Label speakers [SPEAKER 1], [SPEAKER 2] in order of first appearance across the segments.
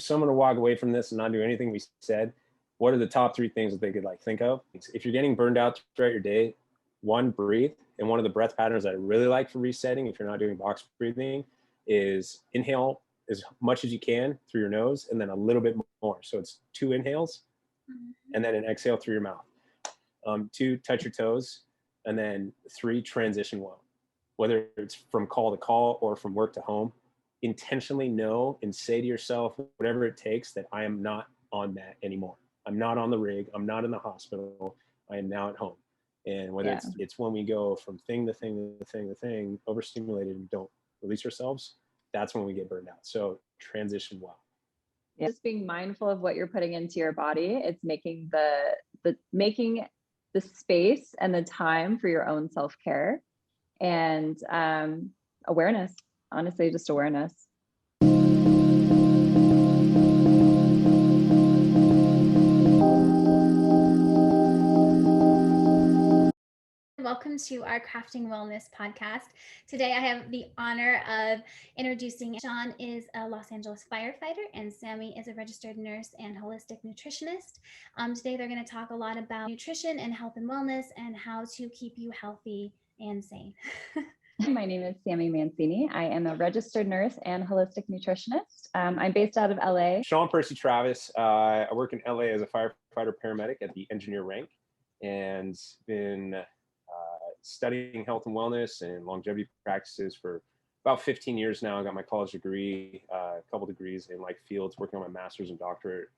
[SPEAKER 1] someone to walk away from this and not do anything we said, what are the top 3 things that they could like think of? If you're getting burned out throughout your day, 1, breathe. And one of the breath patterns that I really like for resetting, if you're not doing box breathing, is inhale as much as you can through your nose and then a little bit more. So it's 2 inhales and then an exhale through your mouth. 2, touch your toes. And then 3, transition well. Whether it's from call to call or from work to home, intentionally know and say to yourself, whatever it takes, that I am not on that anymore. I'm not on the rig. I'm not in the hospital. I am now at home. And whether it's when we go from thing to thing to thing to thing, overstimulated and don't release ourselves, that's when we get burned out. So transition well.
[SPEAKER 2] Yeah. Just being mindful of what you're putting into your body. It's making making the space and the time for your own self-care and awareness, honestly, just awareness.
[SPEAKER 3] Welcome to our Crafting Wellness podcast. Today I have the honor of introducing Sean is a Los Angeles firefighter and Sammie is a registered nurse and holistic nutritionist. Today they're going to talk a lot about nutrition and health and wellness and how to keep you healthy and sane.
[SPEAKER 2] My name is Sammie Mancine. I am a registered nurse and holistic nutritionist. I'm based out of LA.
[SPEAKER 1] Sean Percy Travis. I work in LA as a firefighter paramedic at the engineer rank and been studying health and wellness and longevity practices for about 15 years now. I got my college degree, a couple degrees in like fields, working on my master's and doctorate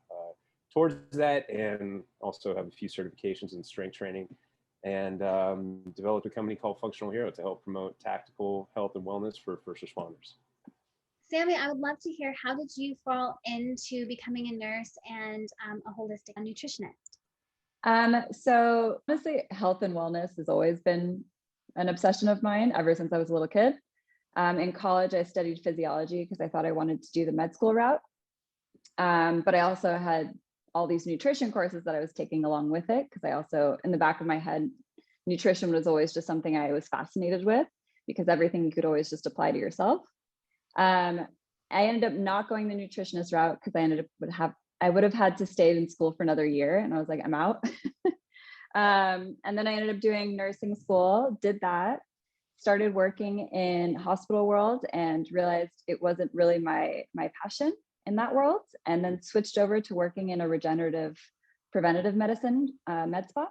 [SPEAKER 1] towards that, and also have a few certifications in strength training, and developed a company called Functional Hero to help promote tactical health and wellness for first responders.
[SPEAKER 3] Sammie, I would love to hear, how did you fall into becoming a nurse and a holistic nutritionist?
[SPEAKER 2] So honestly, health and wellness has always been an obsession of mine ever since I was a little kid. In college, I studied physiology because I thought I wanted to do the med school route. But I also had all these nutrition courses that I was taking along with it, because I also, in the back of my head, nutrition was always just something I was fascinated with, because everything you could always just apply to yourself. I ended up not going the nutritionist route because I would have had to stay in school for another year. And I was like, I'm out. And then I ended up doing nursing school, did that, started working in hospital world and realized it wasn't really my passion in that world. And then switched over to working in a regenerative preventative medicine med spa,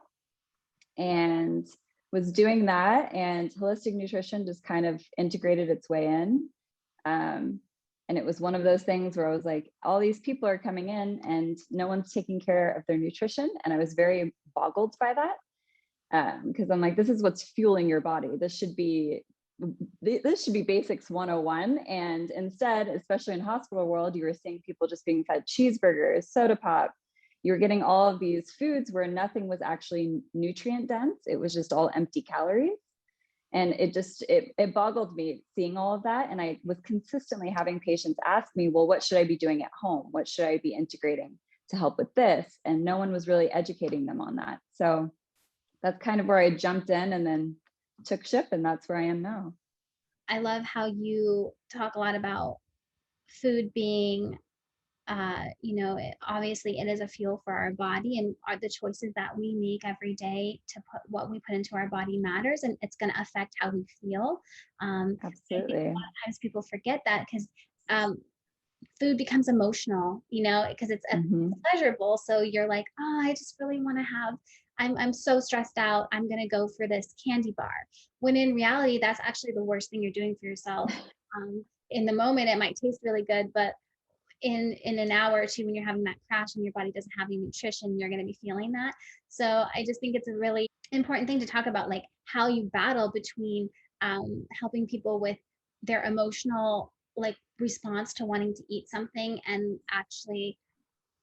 [SPEAKER 2] and was doing that. And holistic nutrition just kind of integrated its way in. And it was one of those things where I was like, all these people are coming in and no one's taking care of their nutrition. And I was very boggled by that, because I'm like, this is what's fueling your body. This should be basics 101. And instead, especially in hospital world, you were seeing people just being fed cheeseburgers, soda pop. You were getting all of these foods where nothing was actually nutrient dense. It was just all empty calories. And it boggled me seeing all of that. And I was consistently having patients ask me, well, what should I be doing at home? What should I be integrating to help with this? And no one was really educating them on that. So that's kind of where I jumped in and then took ship, and that's where I am now.
[SPEAKER 3] I love how you talk a lot about food being obviously it is a fuel for our body, and are the choices that we make every day to put what we put into our body matters, and it's going to affect how we feel.
[SPEAKER 2] Absolutely.
[SPEAKER 3] A lot of times people forget that because food becomes emotional, because it's pleasurable. So you're like, oh, I just really want to have, I'm so stressed out, I'm going to go for this candy bar. When in reality, that's actually the worst thing you're doing for yourself. In the moment, it might taste really good, but in an hour or two, when you're having that crash and your body doesn't have any nutrition, you're going to be feeling that. So I just think it's a really important thing to talk about, like how you battle between helping people with their emotional response to wanting to eat something and actually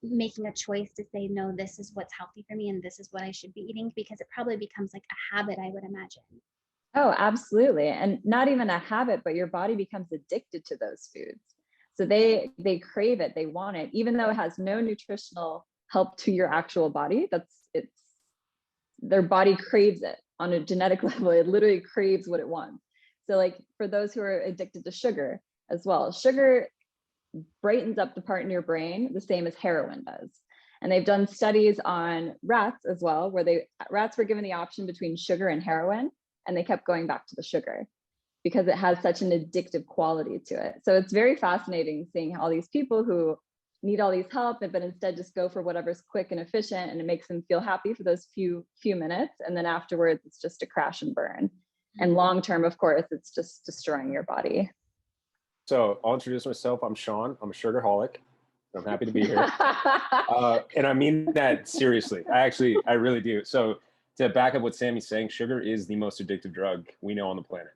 [SPEAKER 3] making a choice to say, no, this is what's healthy for me and this is what I should be eating, because it probably becomes like a habit, I would imagine.
[SPEAKER 2] Oh, absolutely. And not even a habit, but your body becomes addicted to those foods. So they crave it, they want it, even though it has no nutritional help to your actual body. Their body craves it on a genetic level. It literally craves what it wants. So like for those who are addicted to sugar as well, sugar brightens up the part in your brain the same as heroin does. And they've done studies on rats as well, where rats were given the option between sugar and heroin, and they kept going back to the sugar because it has such an addictive quality to it. So it's very fascinating seeing all these people who need all these help, but instead just go for whatever's quick and efficient, and it makes them feel happy for those few minutes. And then afterwards, it's just a crash and burn. And long-term, of course, it's just destroying your body.
[SPEAKER 1] So I'll introduce myself. I'm Sean. I'm a sugarholic. I'm happy to be here. And I mean that seriously. I really do. So to back up what Sammie's saying, sugar is the most addictive drug we know on the planet.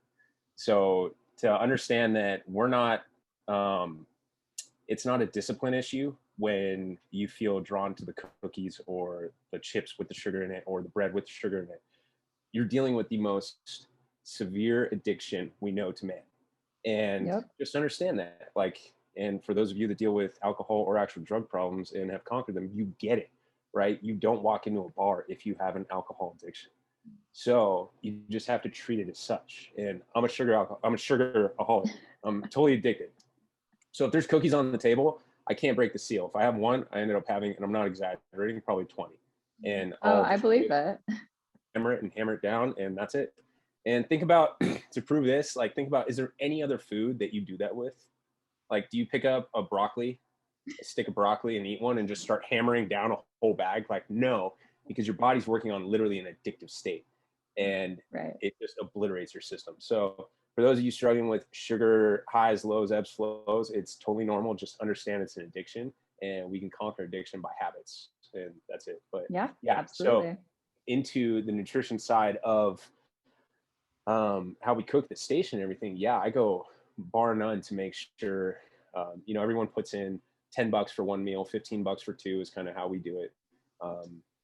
[SPEAKER 1] So to understand that we're not, it's not a discipline issue when you feel drawn to the cookies or the chips with the sugar in it or the bread with the sugar in it. You're dealing with the most severe addiction we know to man. And just understand that, and for those of you that deal with alcohol or actual drug problems and have conquered them, you get it, right? You don't walk into a bar if you have an alcohol addiction. So you just have to treat it as such. And I'm a sugaraholic. I'm totally addicted. So if there's cookies on the table, I can't break the seal. If I have one, I ended up having, and I'm not exaggerating, probably 20. And
[SPEAKER 2] I believe it.
[SPEAKER 1] Hammer it down, and that's it. And think about, to prove this, think about, is there any other food that you do that with? Do you pick up a stick of broccoli and eat one and just start hammering down a whole bag? No, because your body's working on literally an addictive state, and it just obliterates your system. So for those of you struggling with sugar highs, lows, ebbs, flows, it's totally normal. Just understand it's an addiction, and we can conquer addiction by habits, and that's it. But
[SPEAKER 2] yeah, absolutely.
[SPEAKER 1] So into the nutrition side of how we cook the station and everything. Yeah, I go bar none to make sure, everyone puts in $10 for one meal, $15 for two is kind of how we do it.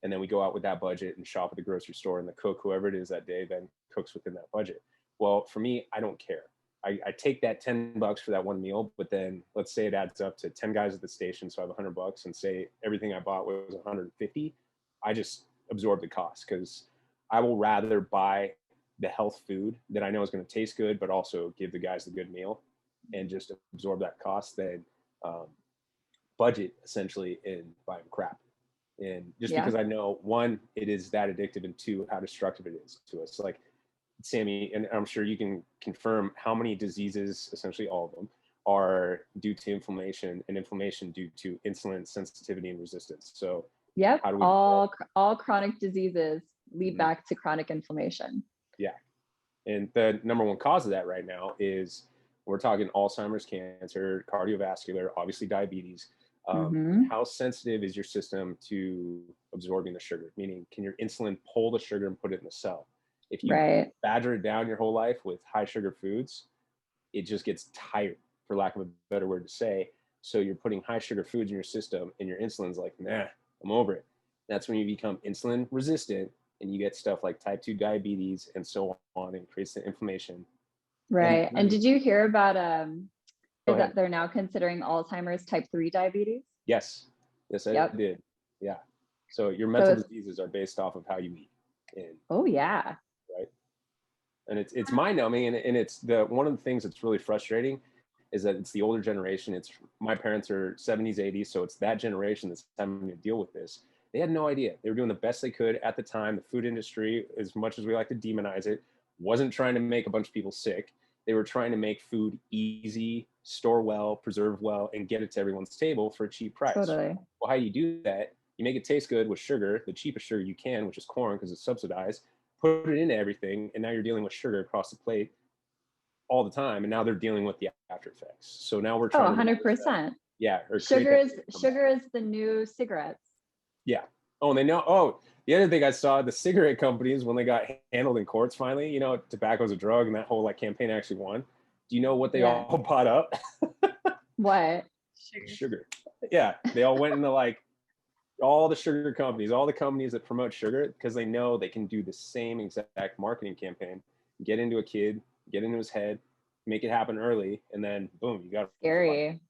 [SPEAKER 1] And then we go out with that budget and shop at the grocery store, and the cook, whoever it is that day, then cooks within that budget. Well, for me, I don't care. I take that $10 for that one meal, but then let's say it adds up to 10 guys at the station. So I have $100, and say everything I bought was 150. I just absorb the cost, because I will rather buy the health food that I know is going to taste good, but also give the guys the good meal, and just absorb that cost than budget essentially in buying crap. And just because I know, one, it is that addictive, and two, how destructive it is to us. Sammie, and I'm sure you can confirm, how many diseases, essentially all of them, are due to inflammation, and inflammation due to insulin sensitivity and resistance. So
[SPEAKER 2] all chronic diseases lead back to chronic inflammation.
[SPEAKER 1] Yeah. And the number one cause of that right now is, we're talking Alzheimer's, cancer, cardiovascular, obviously diabetes. How sensitive is your system to absorbing the sugar? Meaning, can your insulin pull the sugar and put it in the cell? If you badger it down your whole life with high sugar foods, it just gets tired, for lack of a better word to say. So you're putting high sugar foods in your system, and your insulin's like, nah, I'm over it. That's when you become insulin resistant, and you get stuff like type 2 diabetes and so on, and creates the inflammation.
[SPEAKER 2] Right. And did you hear about that they're now considering Alzheimer's type 3 diabetes?
[SPEAKER 1] Yes, I did. Yeah. So your mental diseases are based off of how you eat. Right. And it's mind-numbing, and it's one of the things that's really frustrating is that it's the older generation. It's, my parents are 70s, 80s, so it's that generation that's having to deal with this. They had no idea. They were doing the best they could at the time. The food industry, as much as we like to demonize it, wasn't trying to make a bunch of people sick. They were trying to make food easy, store well, preserve well, and get it to everyone's table for a cheap price.
[SPEAKER 2] Totally.
[SPEAKER 1] Well, how do you do that? You make it taste good with sugar, the cheapest sugar you can, which is corn because it's subsidized, put it into everything, and now you're dealing with sugar across the plate all the time, and now they're dealing with the after effects. So now we're trying
[SPEAKER 2] 100%.
[SPEAKER 1] Yeah.
[SPEAKER 2] Sugar is the new cigarettes.
[SPEAKER 1] Yeah. Oh, and they know. Oh, the other thing I saw, the cigarette companies, when they got handled in courts finally, tobacco's a drug, and that whole campaign actually won. Do you know what they all bought up?
[SPEAKER 2] What?
[SPEAKER 1] Sugar. Yeah. They all went into all the sugar companies, all the companies that promote sugar, because they know they can do the same exact marketing campaign, get into a kid, get into his head, make it happen early, and then boom, you got
[SPEAKER 2] scary.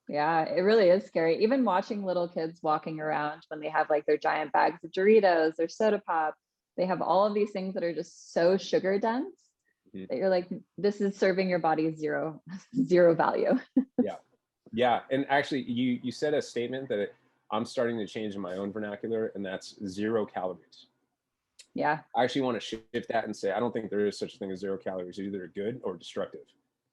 [SPEAKER 2] Yeah, it really is scary. Even watching little kids walking around when they have their giant bags of Doritos, their soda pop, they have all of these things that are just so sugar dense that you're like, this is serving your body zero value.
[SPEAKER 1] Yeah. Yeah. And actually you said a statement that I'm starting to change in my own vernacular, and that's 0 calories.
[SPEAKER 2] Yeah.
[SPEAKER 1] I actually want to shift that and say, I don't think there is such a thing as 0 calories. It's either good or destructive.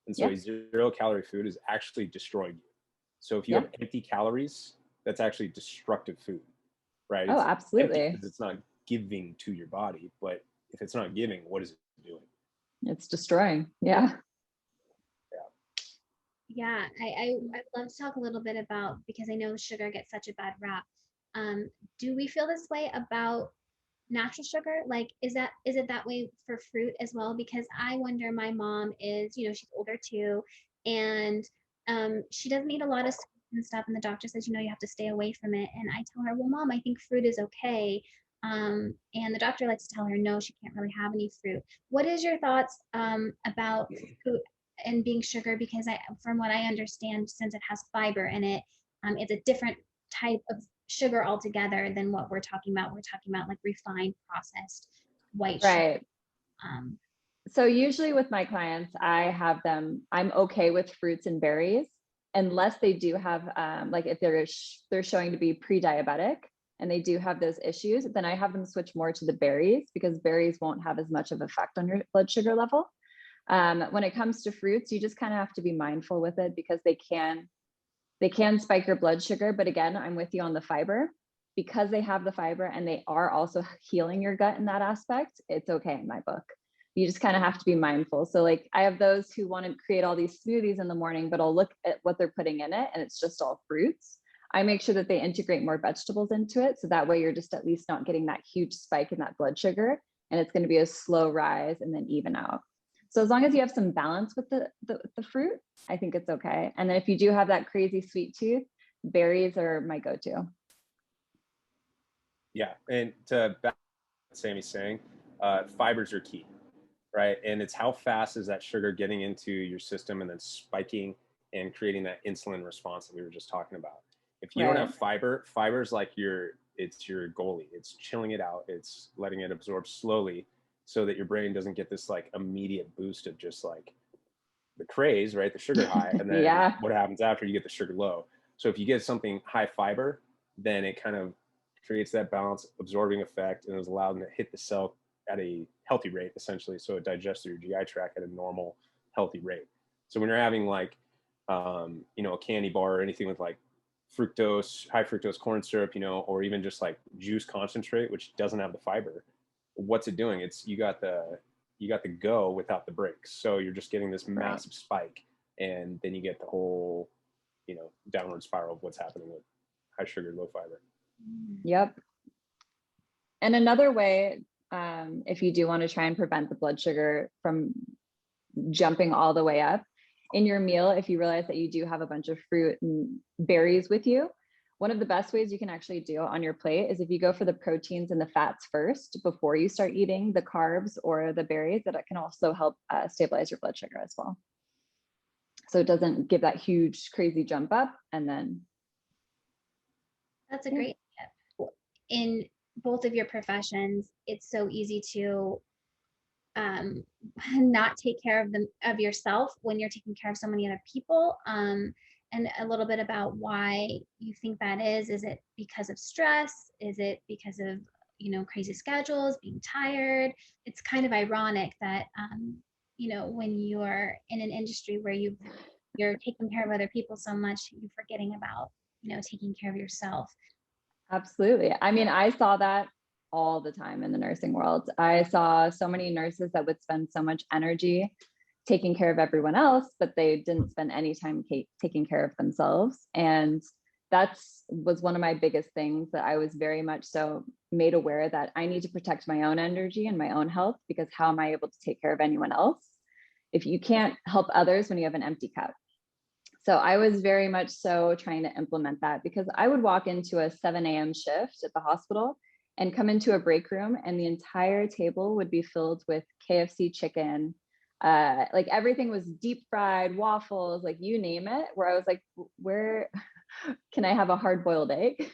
[SPEAKER 1] And so
[SPEAKER 2] Yeah.
[SPEAKER 1] a 0 calorie food is actually destroying you. So if you
[SPEAKER 2] Yeah.
[SPEAKER 1] have empty calories, that's actually destructive food, right?
[SPEAKER 2] Oh,
[SPEAKER 1] It's empty
[SPEAKER 2] absolutely.
[SPEAKER 1] because it's not giving to your body. But if it's not giving, what is it doing?
[SPEAKER 2] It's destroying. Yeah.
[SPEAKER 3] Yeah, I'd love to talk a little bit about, because I know sugar gets such a bad rap. Do we feel this way about natural sugar? Like, is it that way for fruit as well? Because I wonder, my mom is, she's older too, and she doesn't eat a lot of sweets and stuff, and the doctor says, you have to stay away from it. And I tell her, well, Mom, I think fruit is okay. And the doctor likes to tell her, no, she can't really have any fruit. What is your thoughts about fruit and being sugar? Because from what I understand, since it has fiber in it, it's a different type of sugar altogether than what we're talking about. We're talking about like refined, processed white sugar.
[SPEAKER 2] Right. So usually with my clients, I'm okay with fruits and berries, unless they do have, like if they're showing to be pre-diabetic and they do have those issues, then I have them switch more to the berries, because berries won't have as much of effect on your blood sugar level. When it comes to fruits, you just kind of have to be mindful with it, because they can spike your blood sugar. But again, I'm with you on the fiber, because they have the fiber and they are also healing your gut in that aspect. It's okay in my book. You just kind of have to be mindful. So like, I have those who want to create all these smoothies in the morning, but I'll look at what they're putting in it and it's just all fruits. I make sure that they integrate more vegetables into it. So that way you're just at least not getting that huge spike in that blood sugar, and it's going to be a slow rise and then even out. So as long as you have some balance with the fruit, I think it's okay. And then if you do have that crazy sweet tooth, berries are my go-to.
[SPEAKER 1] Yeah. And to back what Sammie's saying, fibers are key, right? And it's how fast is that sugar getting into your system and then spiking and creating that insulin response that we were just talking about. If you don't have fiber's like it's your goalie. It's chilling it out. It's letting it absorb slowly so that your brain doesn't get this like immediate boost of just like the craze, right? The sugar high. And then
[SPEAKER 2] Yeah.
[SPEAKER 1] what happens after, you get the sugar low. So if you get something high fiber, then it kind of creates that balance absorbing effect and is allowed to hit the cell at a healthy rate, essentially. So it digests through your GI tract at a normal, healthy rate. So when you're having like, a candy bar or anything with like high fructose corn syrup, or even just like juice concentrate, which doesn't have the fiber, what's it doing? You got the go without the brakes. So you're just getting this massive spike, and then you get the whole, downward spiral of what's happening with high sugar, low fiber.
[SPEAKER 2] Yep. And another way, if you do want to try and prevent the blood sugar from jumping all the way up in your meal, if you realize that you do have a bunch of fruit and berries with you, one of the best ways you can actually do on your plate is if you go for the proteins and the fats first before you start eating the carbs or the berries, that it can also help stabilize your blood sugar as well. So it doesn't give that huge, crazy jump up. And then.
[SPEAKER 3] That's a great tip. In both of your professions, it's so easy to not take care of yourself when you're taking care of so many other people. And a little bit about why you think that is. Is it because of stress? Is it because of, crazy schedules, being tired? It's kind of ironic that, when you're in an industry where you're taking care of other people so much, you're forgetting about, taking care of yourself.
[SPEAKER 2] Absolutely. I mean, I saw that all the time in the nursing world. I saw so many nurses that would spend so much energy taking care of everyone else, but they didn't spend any time taking care of themselves. And was one of my biggest things, that I was very much so made aware that I need to protect my own energy and my own health, because how am I able to take care of anyone else if you can't help others when you have an empty cup? So I was very much so trying to implement that, because I would walk into a 7 a.m. shift at the hospital and come into a break room, and the entire table would be filled with KFC chicken. Like everything was deep fried, waffles, like you name it, where I was like, where can I have a hard boiled egg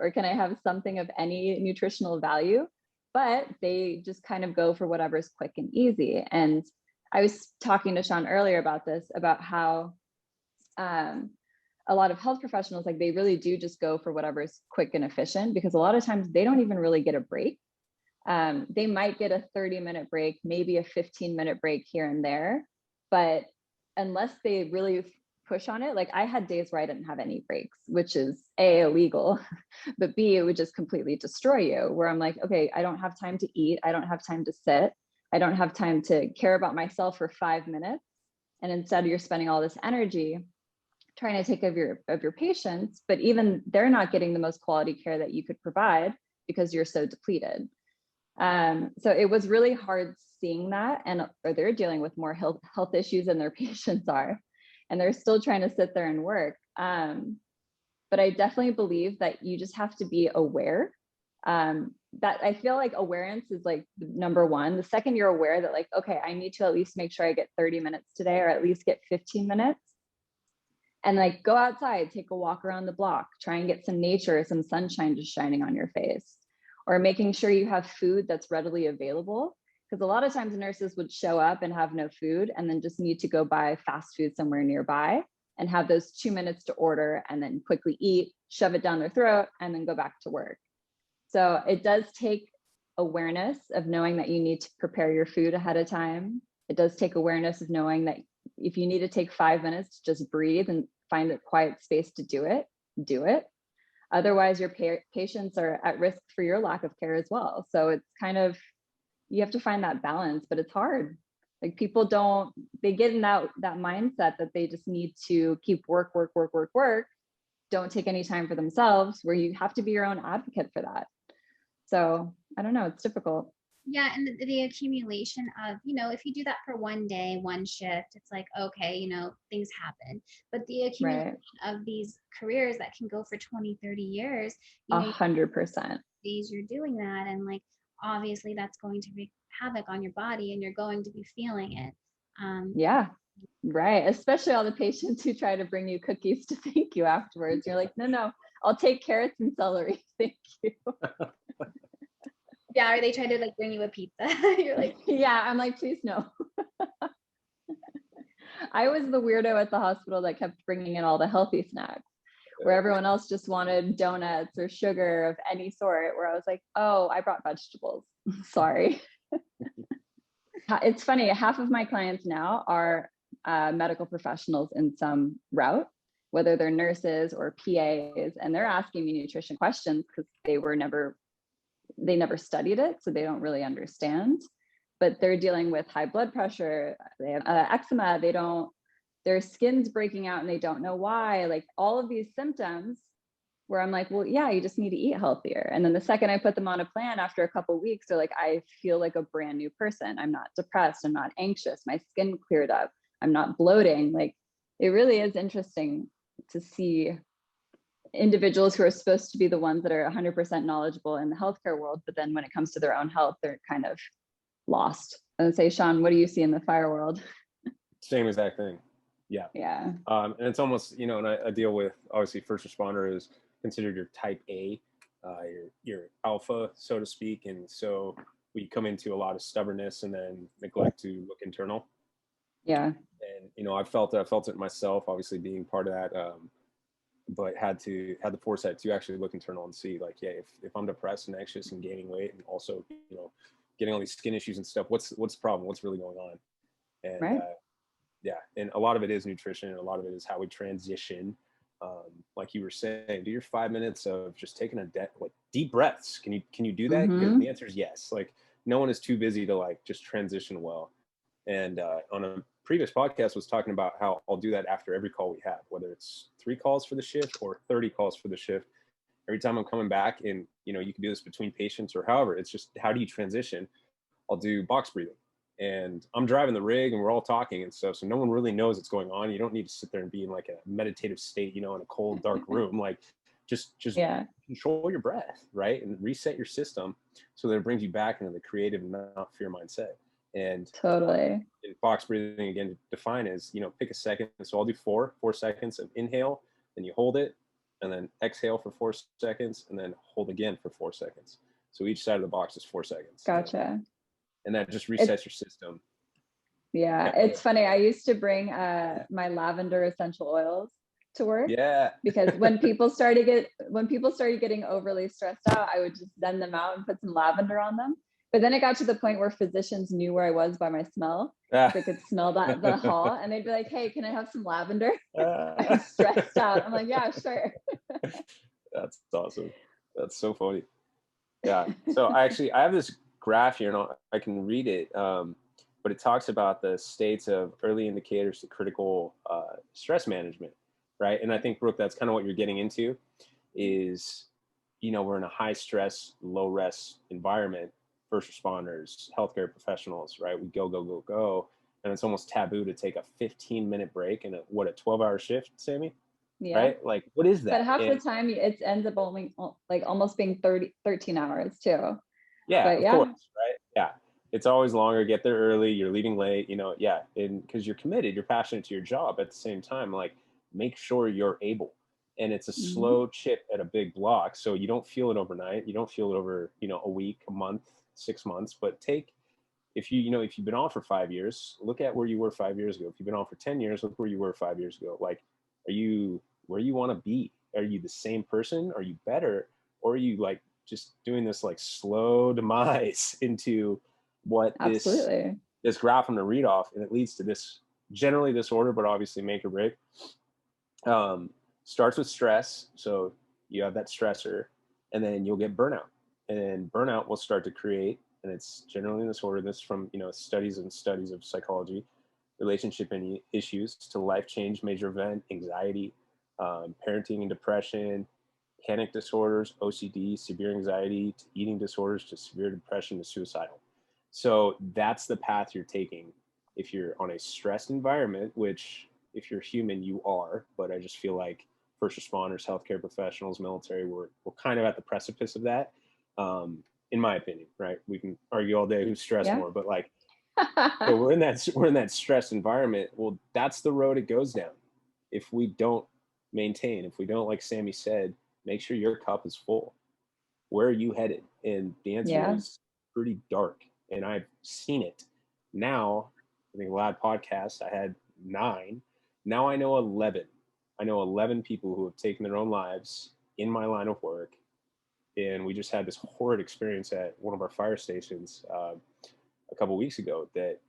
[SPEAKER 2] or can I have something of any nutritional value? But they just kind of go for whatever's quick and easy. And I was talking to Sean earlier about this, about how a lot of health professionals, like they really do just go for whatever is quick and efficient, because a lot of times they don't even really get a break. They might get a 30-minute break, maybe a 15-minute break here and there, but unless they really push on it, like I had days where I didn't have any breaks, which is A, illegal, but B, it would just completely destroy you, where I'm like, okay, I don't have time to eat. I don't have time to sit. I don't have time to care about myself for 5 minutes. And instead you're spending all this energy trying to take care of your patients, but even they're not getting the most quality care that you could provide because you're so depleted. So it was really hard seeing that, or they're dealing with more health issues than their patients are, and they're still trying to sit there and work. But I definitely believe that you just have to be aware. That I feel like awareness is like number one. The second you're aware that like, okay, I need to at least make sure I get 30 minutes today, or at least get 15 minutes. And like go outside, take a walk around the block, try and get some nature, some sunshine just shining on your face, or making sure you have food that's readily available. Because a lot of times nurses would show up and have no food and then just need to go buy fast food somewhere nearby and have those 2 minutes to order and then quickly eat, shove it down their throat, and then go back to work. So it does take awareness of knowing that you need to prepare your food ahead of time. It does take awareness of knowing that if you need to take 5 minutes to just breathe and find a quiet space to do it, do it. Otherwise, your patients are at risk for your lack of care as well. So it's kind of, you have to find that balance, but it's hard. Like people they get in that mindset that they just need to keep work, don't take any time for themselves, where you have to be your own advocate for that. So I don't know, it's difficult.
[SPEAKER 3] Yeah, and the accumulation of, if you do that for one day, one shift, it's like, okay, things happen. But the accumulation of these careers that can go for 20, 30 years,
[SPEAKER 2] 100%.
[SPEAKER 3] Days you're doing that, and like obviously that's going to wreak havoc on your body, and you're going to be feeling it.
[SPEAKER 2] Yeah, right. Especially all the patients who try to bring you cookies to thank you afterwards. You're like, no, I'll take carrots and celery. Thank you.
[SPEAKER 3] Yeah, or they try to like bring you a pizza. You're like,
[SPEAKER 2] yeah, I'm like, please no. I was the weirdo at the hospital that kept bringing in all the healthy snacks, where everyone else just wanted donuts or sugar of any sort, where I was like, oh, I brought vegetables. Sorry. It's funny, half of my clients now are medical professionals in some route, whether they're nurses or PAs, and they're asking me nutrition questions because they never studied it, so they don't really understand. But they're dealing with high blood pressure, they have eczema, their skin's breaking out and they don't know why, like all of these symptoms, where I'm like, well, yeah, you just need to eat healthier. And then the second I put them on a plan, after a couple of weeks, they're like, I feel like a brand new person. I'm not depressed, I'm not anxious, my skin cleared up, I'm not bloating. Like it really is interesting to see individuals who are supposed to be the ones that are 100% knowledgeable in the healthcare world, but then when it comes to their own health, they're kind of lost. And say, Sean, what do you see in the fire world?
[SPEAKER 1] Same exact thing. Yeah.
[SPEAKER 2] Yeah.
[SPEAKER 1] And it's almost, and I deal with, obviously, first responder is considered your type A, your alpha, so to speak. And so we come into a lot of stubbornness and then neglect to look internal.
[SPEAKER 2] Yeah.
[SPEAKER 1] And, I felt it myself, obviously being part of that. But had the foresight to actually look internal and see, like, yeah, if I'm depressed and anxious and gaining weight and also, getting all these skin issues and stuff, what's the problem? What's really going on? And
[SPEAKER 2] right.
[SPEAKER 1] Yeah, and a lot of it is nutrition, and a lot of it is how we transition. Like you were saying, do your 5 minutes of just taking deep breaths. Can you do that?
[SPEAKER 2] Mm-hmm.
[SPEAKER 1] The answer is yes. Like no one is too busy to like just transition well. And on a previous podcast was talking about how I'll do that after every call we have, whether it's 3 calls for the shift or 30 calls for the shift. Every time I'm coming back, and you can do this between patients or however, it's just how do you transition? I'll do box breathing, and I'm driving the rig and we're all talking and stuff, so no one really knows what's going on. You don't need to sit there and be in like a meditative state, in a cold, dark room. Like just control your breath, right? And reset your system so that it brings you back into the creative and not fear mindset. And
[SPEAKER 2] totally.
[SPEAKER 1] In box breathing, again, to define is, pick a second. So I'll do 4 seconds of inhale, then you hold it, and then exhale for 4 seconds, and then hold again for 4 seconds. So each side of the box is 4 seconds.
[SPEAKER 2] Gotcha.
[SPEAKER 1] And that just resets your system.
[SPEAKER 2] Yeah, it's funny. I used to bring my lavender essential oils to work.
[SPEAKER 1] Yeah.
[SPEAKER 2] Because when people started getting overly stressed out, I would just send them out and put some lavender on them. But then it got to the point where physicians knew where I was by my smell.
[SPEAKER 1] Ah.
[SPEAKER 2] They could smell the hall, and they'd be like, "Hey, can I have some lavender?" I'm stressed out. I'm like, "Yeah, sure."
[SPEAKER 1] That's awesome. That's so funny. Yeah. So I have this graph here, and I can read it, but it talks about the states of early indicators to critical stress management, right? And I think, Brooke, that's kind of what you're getting into is, we're in a high stress, low rest environment. First responders, healthcare professionals, right? We go, go, go, go. And it's almost taboo to take a 15-minute break in a 12-hour shift, Sammie?
[SPEAKER 2] Yeah.
[SPEAKER 1] Right? Like, what is that?
[SPEAKER 2] But half the time it ends up only like almost being 13 hours too.
[SPEAKER 1] Yeah,
[SPEAKER 2] but
[SPEAKER 1] of course, right? Yeah. It's always longer. Get there early. You're leaving late, yeah. And because you're committed, you're passionate to your job. At the same time, like, make sure you're able. And it's a slow chip at a big block. So you don't feel it overnight. You don't feel it over, a week, a month, 6 months. But if you've been on for 5 years, look at where you were 5 years ago. If you've been on for 10 years, look where you were 5 years ago. Like, are you where you want to be? Are you the same person? Are you better? Or are you like just doing this like slow demise into what
[SPEAKER 2] absolutely
[SPEAKER 1] this graph I'm going to read off, and it leads to this, generally this order, but obviously make or break. Starts with stress. So you have that stressor, and then you'll get burnout, and burnout will start to create, and it's generally in this order. This from, studies and studies of psychology, relationship and issues to life change, major event, anxiety, parenting and depression, panic disorders, OCD, severe anxiety, to eating disorders, to severe depression, to suicidal. So that's the path you're taking if you're on a stressed environment, which if you're human, you are. But I just feel like first responders, healthcare professionals, military, we're kind of at the precipice of that, in my opinion, right? We can argue all day who's stressed more, but like, so we're in that stressed environment. Well, that's the road it goes down. If we don't maintain, if we don't, like Sammie said, make sure your cup is full. Where are you headed? And the answer is pretty dark. And I've seen it. Now, I think LAD podcast, I had 9. Now I know 11. I know 11 people who have taken their own lives in my line of work. And we just had this horrid experience at one of our fire stations a couple of weeks ago that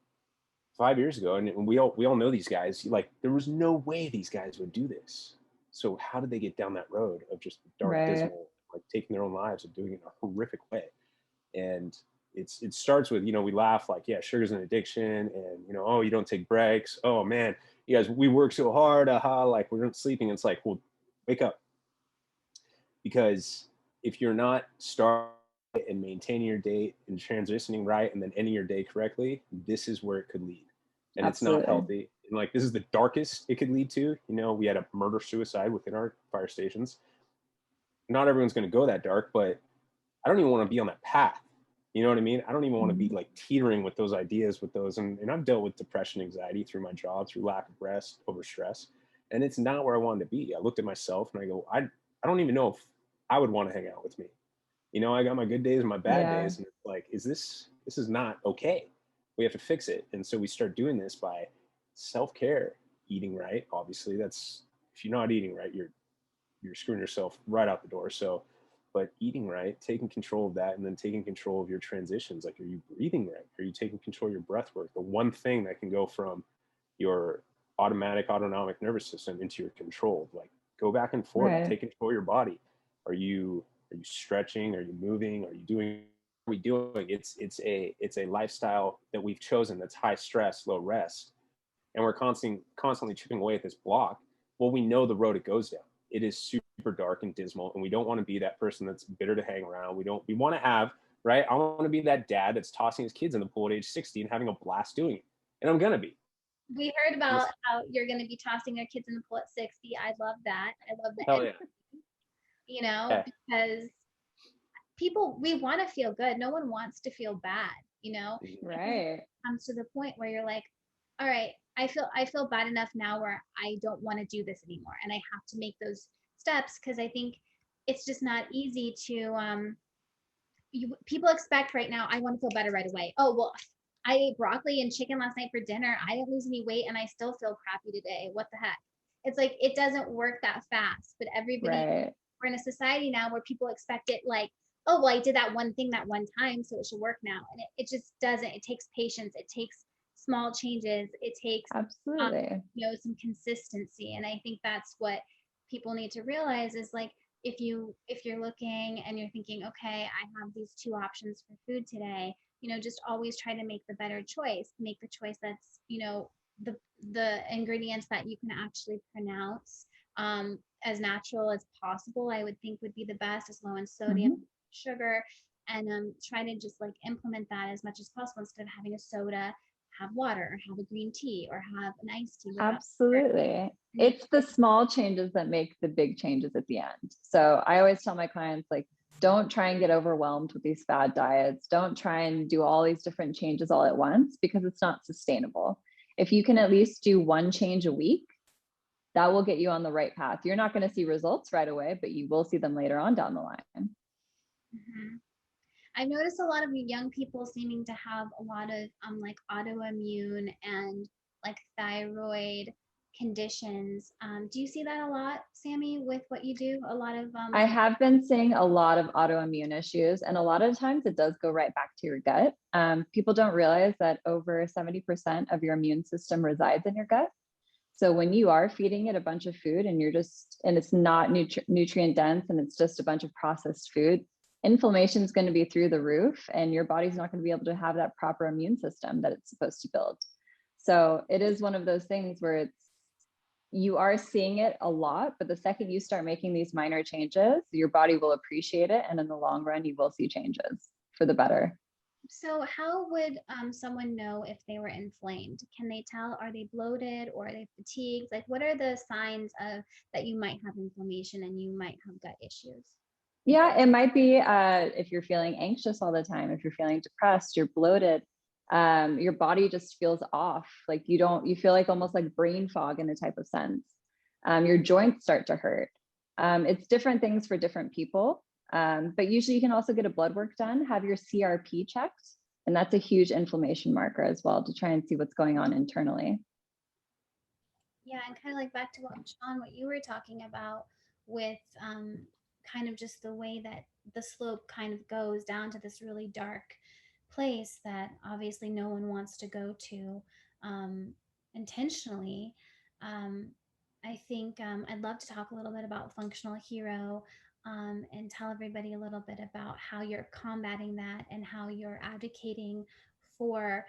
[SPEAKER 1] 5 years ago, and we all know these guys, like, there was no way these guys would do this. So how did they get down that road of just dark, dismal, like taking their own lives and doing it in a horrific way? And it starts with, we laugh like, yeah, sugar's an addiction, and oh, you don't take breaks. Oh man, you guys, we work so hard, like we weren't sleeping. It's like, well, wake up. Because if you're not starting and maintaining your day and transitioning right and then ending your day correctly, this is where it could lead. And absolutely. It's not healthy. And like, this is the darkest it could lead to. We had a murder suicide within our fire stations. Not everyone's going to go that dark, but I don't even want to be on that path. You know what I mean? I don't even want to be like teetering with those ideas, with those. And I've dealt with depression, anxiety through my job, through lack of rest, over stress. And it's not where I wanted to be. I looked at myself and I go, I don't even know if I would want to hang out with me. I got my good days and my bad days. And it's like, this is not okay. We have to fix it. And so we start doing this by self-care, eating right. Obviously, that's, if you're not eating right, you're screwing yourself right out the door. So, but eating right, taking control of that, and then taking control of your transitions. Like, are you breathing right? Are you taking control of your breath work? The one thing that can go from your autonomic nervous system into your controlled, like, go back and forth, take control of your body. Are you stretching? Are you moving? Are you doing? What are we doing? It's a lifestyle that we've chosen that's high stress, low rest, and we're constantly chipping away at this block. Well, we know the road it goes down. It is super dark and dismal, and we don't want to be that person that's bitter to hang around. We want to have, right? I want to be that dad that's tossing his kids in the pool at age 60 and having a blast doing it, and I'm gonna be.
[SPEAKER 3] We heard about how you're going to be tossing your kids in the pool at 60. I love that. I love that.
[SPEAKER 1] Hell yeah.
[SPEAKER 3] Because people, we want to feel good. No one wants to feel bad,
[SPEAKER 2] Right.
[SPEAKER 3] It comes to the point where you're like, all right, I feel bad enough now where I don't want to do this anymore. And I have to make those steps, because I think it's just not easy to, people expect right now, I want to feel better right away. Oh, well, I ate broccoli and chicken last night for dinner. I didn't lose any weight and I still feel crappy today. What the heck? it's like, it doesn't work that fast, but everybody,
[SPEAKER 2] Right.
[SPEAKER 3] we're in a society now where people expect it like, oh, well, I did that one thing that one time, so it should work now. And it just doesn't. It takes patience. It takes small changes. It takes,
[SPEAKER 2] Absolutely.
[SPEAKER 3] some consistency. And I think that's what people need to realize is like, if you're looking and you're thinking, okay, I have these two options for food today, just always try to make the better choice, make the choice that's, the ingredients that you can actually pronounce, as natural as possible, I would think would be the best, as low in sodium, sugar, and try to just like implement that as much as possible instead of having a soda, have water, or have a green tea, or have an iced tea.
[SPEAKER 2] Absolutely. It's the small changes that make the big changes at the end. So I always tell my clients, like, don't try and get overwhelmed with these fad diets. Don't try and do all these different changes all at once, because it's not sustainable. If you can at least do one change a week, that will get you on the right path. You're not going to see results right away, but you will see them later on down the line.
[SPEAKER 3] Mm-hmm. I've noticed a lot of young people seeming to have a lot of like autoimmune and like thyroid conditions. Do you see that a lot, Sammie, with what you do? A lot of
[SPEAKER 2] I have been seeing a lot of autoimmune issues, and a lot of times it does go right back to your gut. People don't realize that over 70% of your immune system resides in your gut. So when you are feeding it a bunch of food and it's not nutrient dense and it's just a bunch of processed food, inflammation is going to be through the roof, and your body's not going to be able to have that proper immune system that it's supposed to build. So it is one of those things where you are seeing it a lot, but the second you start making these minor changes, your body will appreciate it. And in the long run, you will see changes for the better.
[SPEAKER 3] So how would someone know if they were inflamed? Can they tell? Are they bloated, or are they fatigued? Like, what are the signs of that you might have inflammation and you might have gut issues?
[SPEAKER 2] Yeah, it might be if you're feeling anxious all the time, if you're feeling depressed, you're bloated, your body just feels off. Like you feel like almost like brain fog in a type of sense. Your joints start to hurt. It's different things for different people. But usually you can also get a blood work done, have your CRP checked. And that's a huge inflammation marker as well, to try and see what's going on internally.
[SPEAKER 3] Yeah, and kind of like back to what you were talking about with kind of just the way that the slope kind of goes down to this really dark place that obviously no one wants to go to intentionally. Um, I think I'd love to talk a little bit about functional hero, and tell everybody a little bit about how you're combating that and how you're advocating for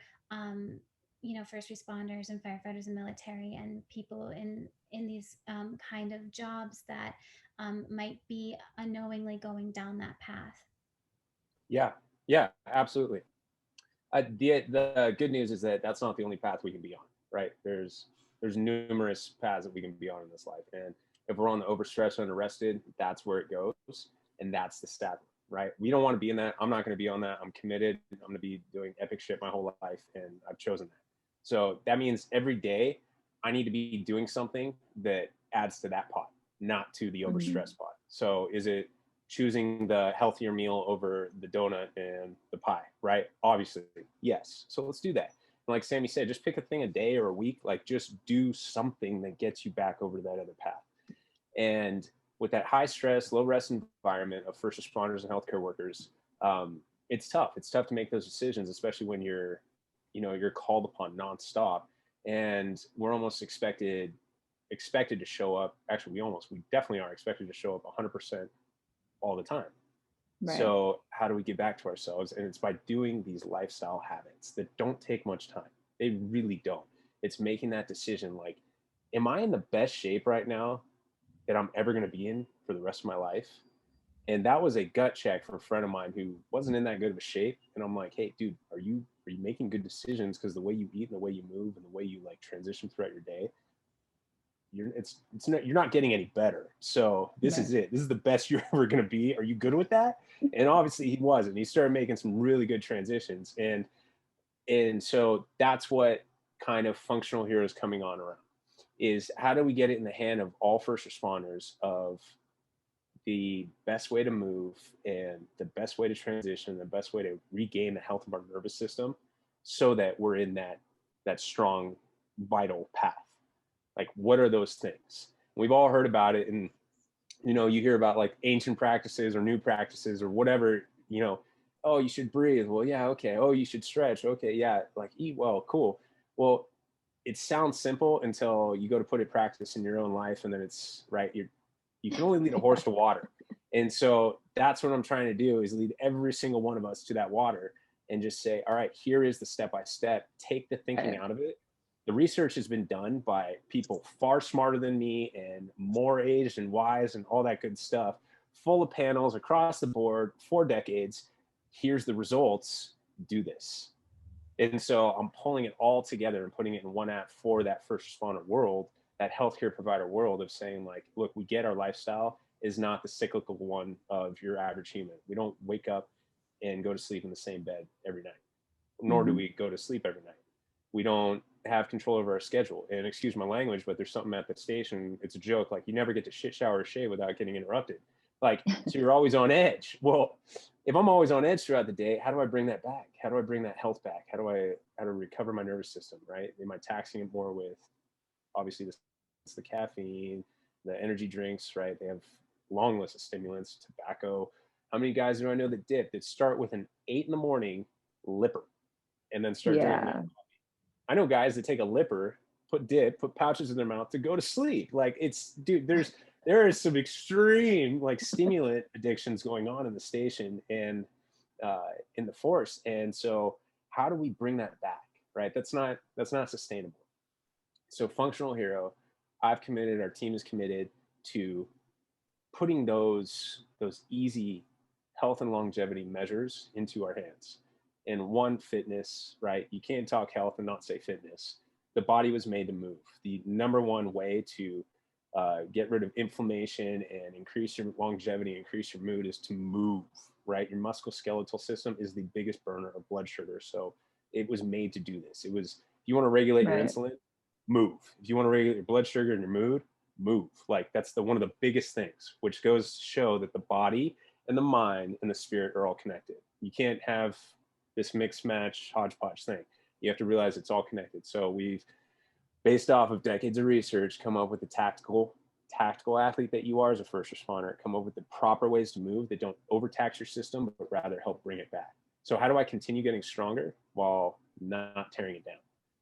[SPEAKER 3] first responders and firefighters and military and people in these kind of jobs that might be unknowingly going down that path.
[SPEAKER 1] Yeah, absolutely. The good news is that that's not the only path we can be on, right? There's numerous paths that we can be on in this life, and if we're on the overstressed and arrested, that's where it goes, and that's the step, right? We don't want to be in that. I'm not going to be on that. I'm committed. I'm going to be doing epic shit my whole life, and I've chosen that. So that means every day I need to be doing something that adds to that pot, not to the overstressed pot. So is it choosing the healthier meal over the donut and the pie, right? Obviously, yes. So let's do that. Like Sammie said, just pick a thing a day or a week, like just do something that gets you back over to that other path. And with that high stress, low rest environment of first responders and healthcare workers, it's tough. It's tough to make those decisions, especially when you're called upon nonstop. And we're almost expected to show up. Actually, we definitely are expected to show up 100% all the time. Right. So how do we get back to ourselves? And it's by doing these lifestyle habits that don't take much time. They really don't. It's making that decision, like, am I in the best shape right now that I'm ever going to be in for the rest of my life? And that was a gut check for a friend of mine who wasn't in that good of a shape. And I'm like, hey, dude, are you making good decisions? Because the way you eat and the way you move and the way you like transition throughout your day, you're not getting any better. So this is it. This is the best you're ever going to be. Are you good with that? And obviously he wasn't. He started making some really good transitions. And so that's what kind of functional heroes coming on around is, how do we get it in the hand of all first responders of the best way to move and the best way to transition, the best way to regain the health of our nervous system, so that we're in that strong, vital path. Like, what are those things? We've all heard about it. And, you know, you hear about like ancient practices or new practices or whatever, you know, oh, you should breathe. Well, yeah. Okay. Oh, you should stretch. Okay. Yeah. Like eat well. Cool. Well, it sounds simple until you go to put it practice in your own life. And then it's right. You can only lead a horse to water. And so that's what I'm trying to do, is lead every single one of us to that water and just say, all right, here is the step-by-step, take the thinking out of it. The research has been done by people far smarter than me and more aged and wise and all that good stuff, full of panels across the board for decades. Here's the results, do this. And so I'm pulling it all together and putting it in one app for that first responder world, that healthcare provider world, of saying like, look, we get our lifestyle is not the cyclical one of your average human. We don't wake up and go to sleep in the same bed every night, nor do we go to sleep every night. We don't have control over our schedule. And excuse my language, but there's something at the station, it's a joke, like you never get to shit, shower, or shave without getting interrupted. Like, so you're always on edge. Well, if I'm always on edge throughout the day, how do I bring that back? How do I bring that health back? How do I recover my nervous system, right? Am I taxing it more with, obviously, it's the caffeine, the energy drinks, right? They have long list of stimulants, tobacco. How many guys do I know that dip, that start with an 8 a.m. lipper and then start drinking that coffee? I know guys that take a lipper, put pouches in their mouth to go to sleep. Like, it's, dude, there is some extreme like stimulant addictions going on in the station and in the force. And so how do we bring that back? Right? That's not sustainable. So Functional Hero, I've committed, our team is committed to putting those easy health and longevity measures into our hands. And one, fitness, right? You can't talk health and not say fitness. The body was made to move. The number one way to get rid of inflammation and increase your longevity, increase your mood, is to move, right? Your musculoskeletal system is the biggest burner of blood sugar. So it was made to do this. It was, if you want to regulate your insulin, move. If you want to regulate your blood sugar and your mood, move. Like, that's one of the biggest things, which goes to show that the body and the mind and the spirit are all connected. You can't have this mix match hodgepodge thing. You have to realize it's all connected. So we've, based off of decades of research, come up with the tactical athlete that you are as a first responder, come up with the proper ways to move that don't overtax your system, but rather help bring it back. So how do I continue getting stronger while not tearing it down?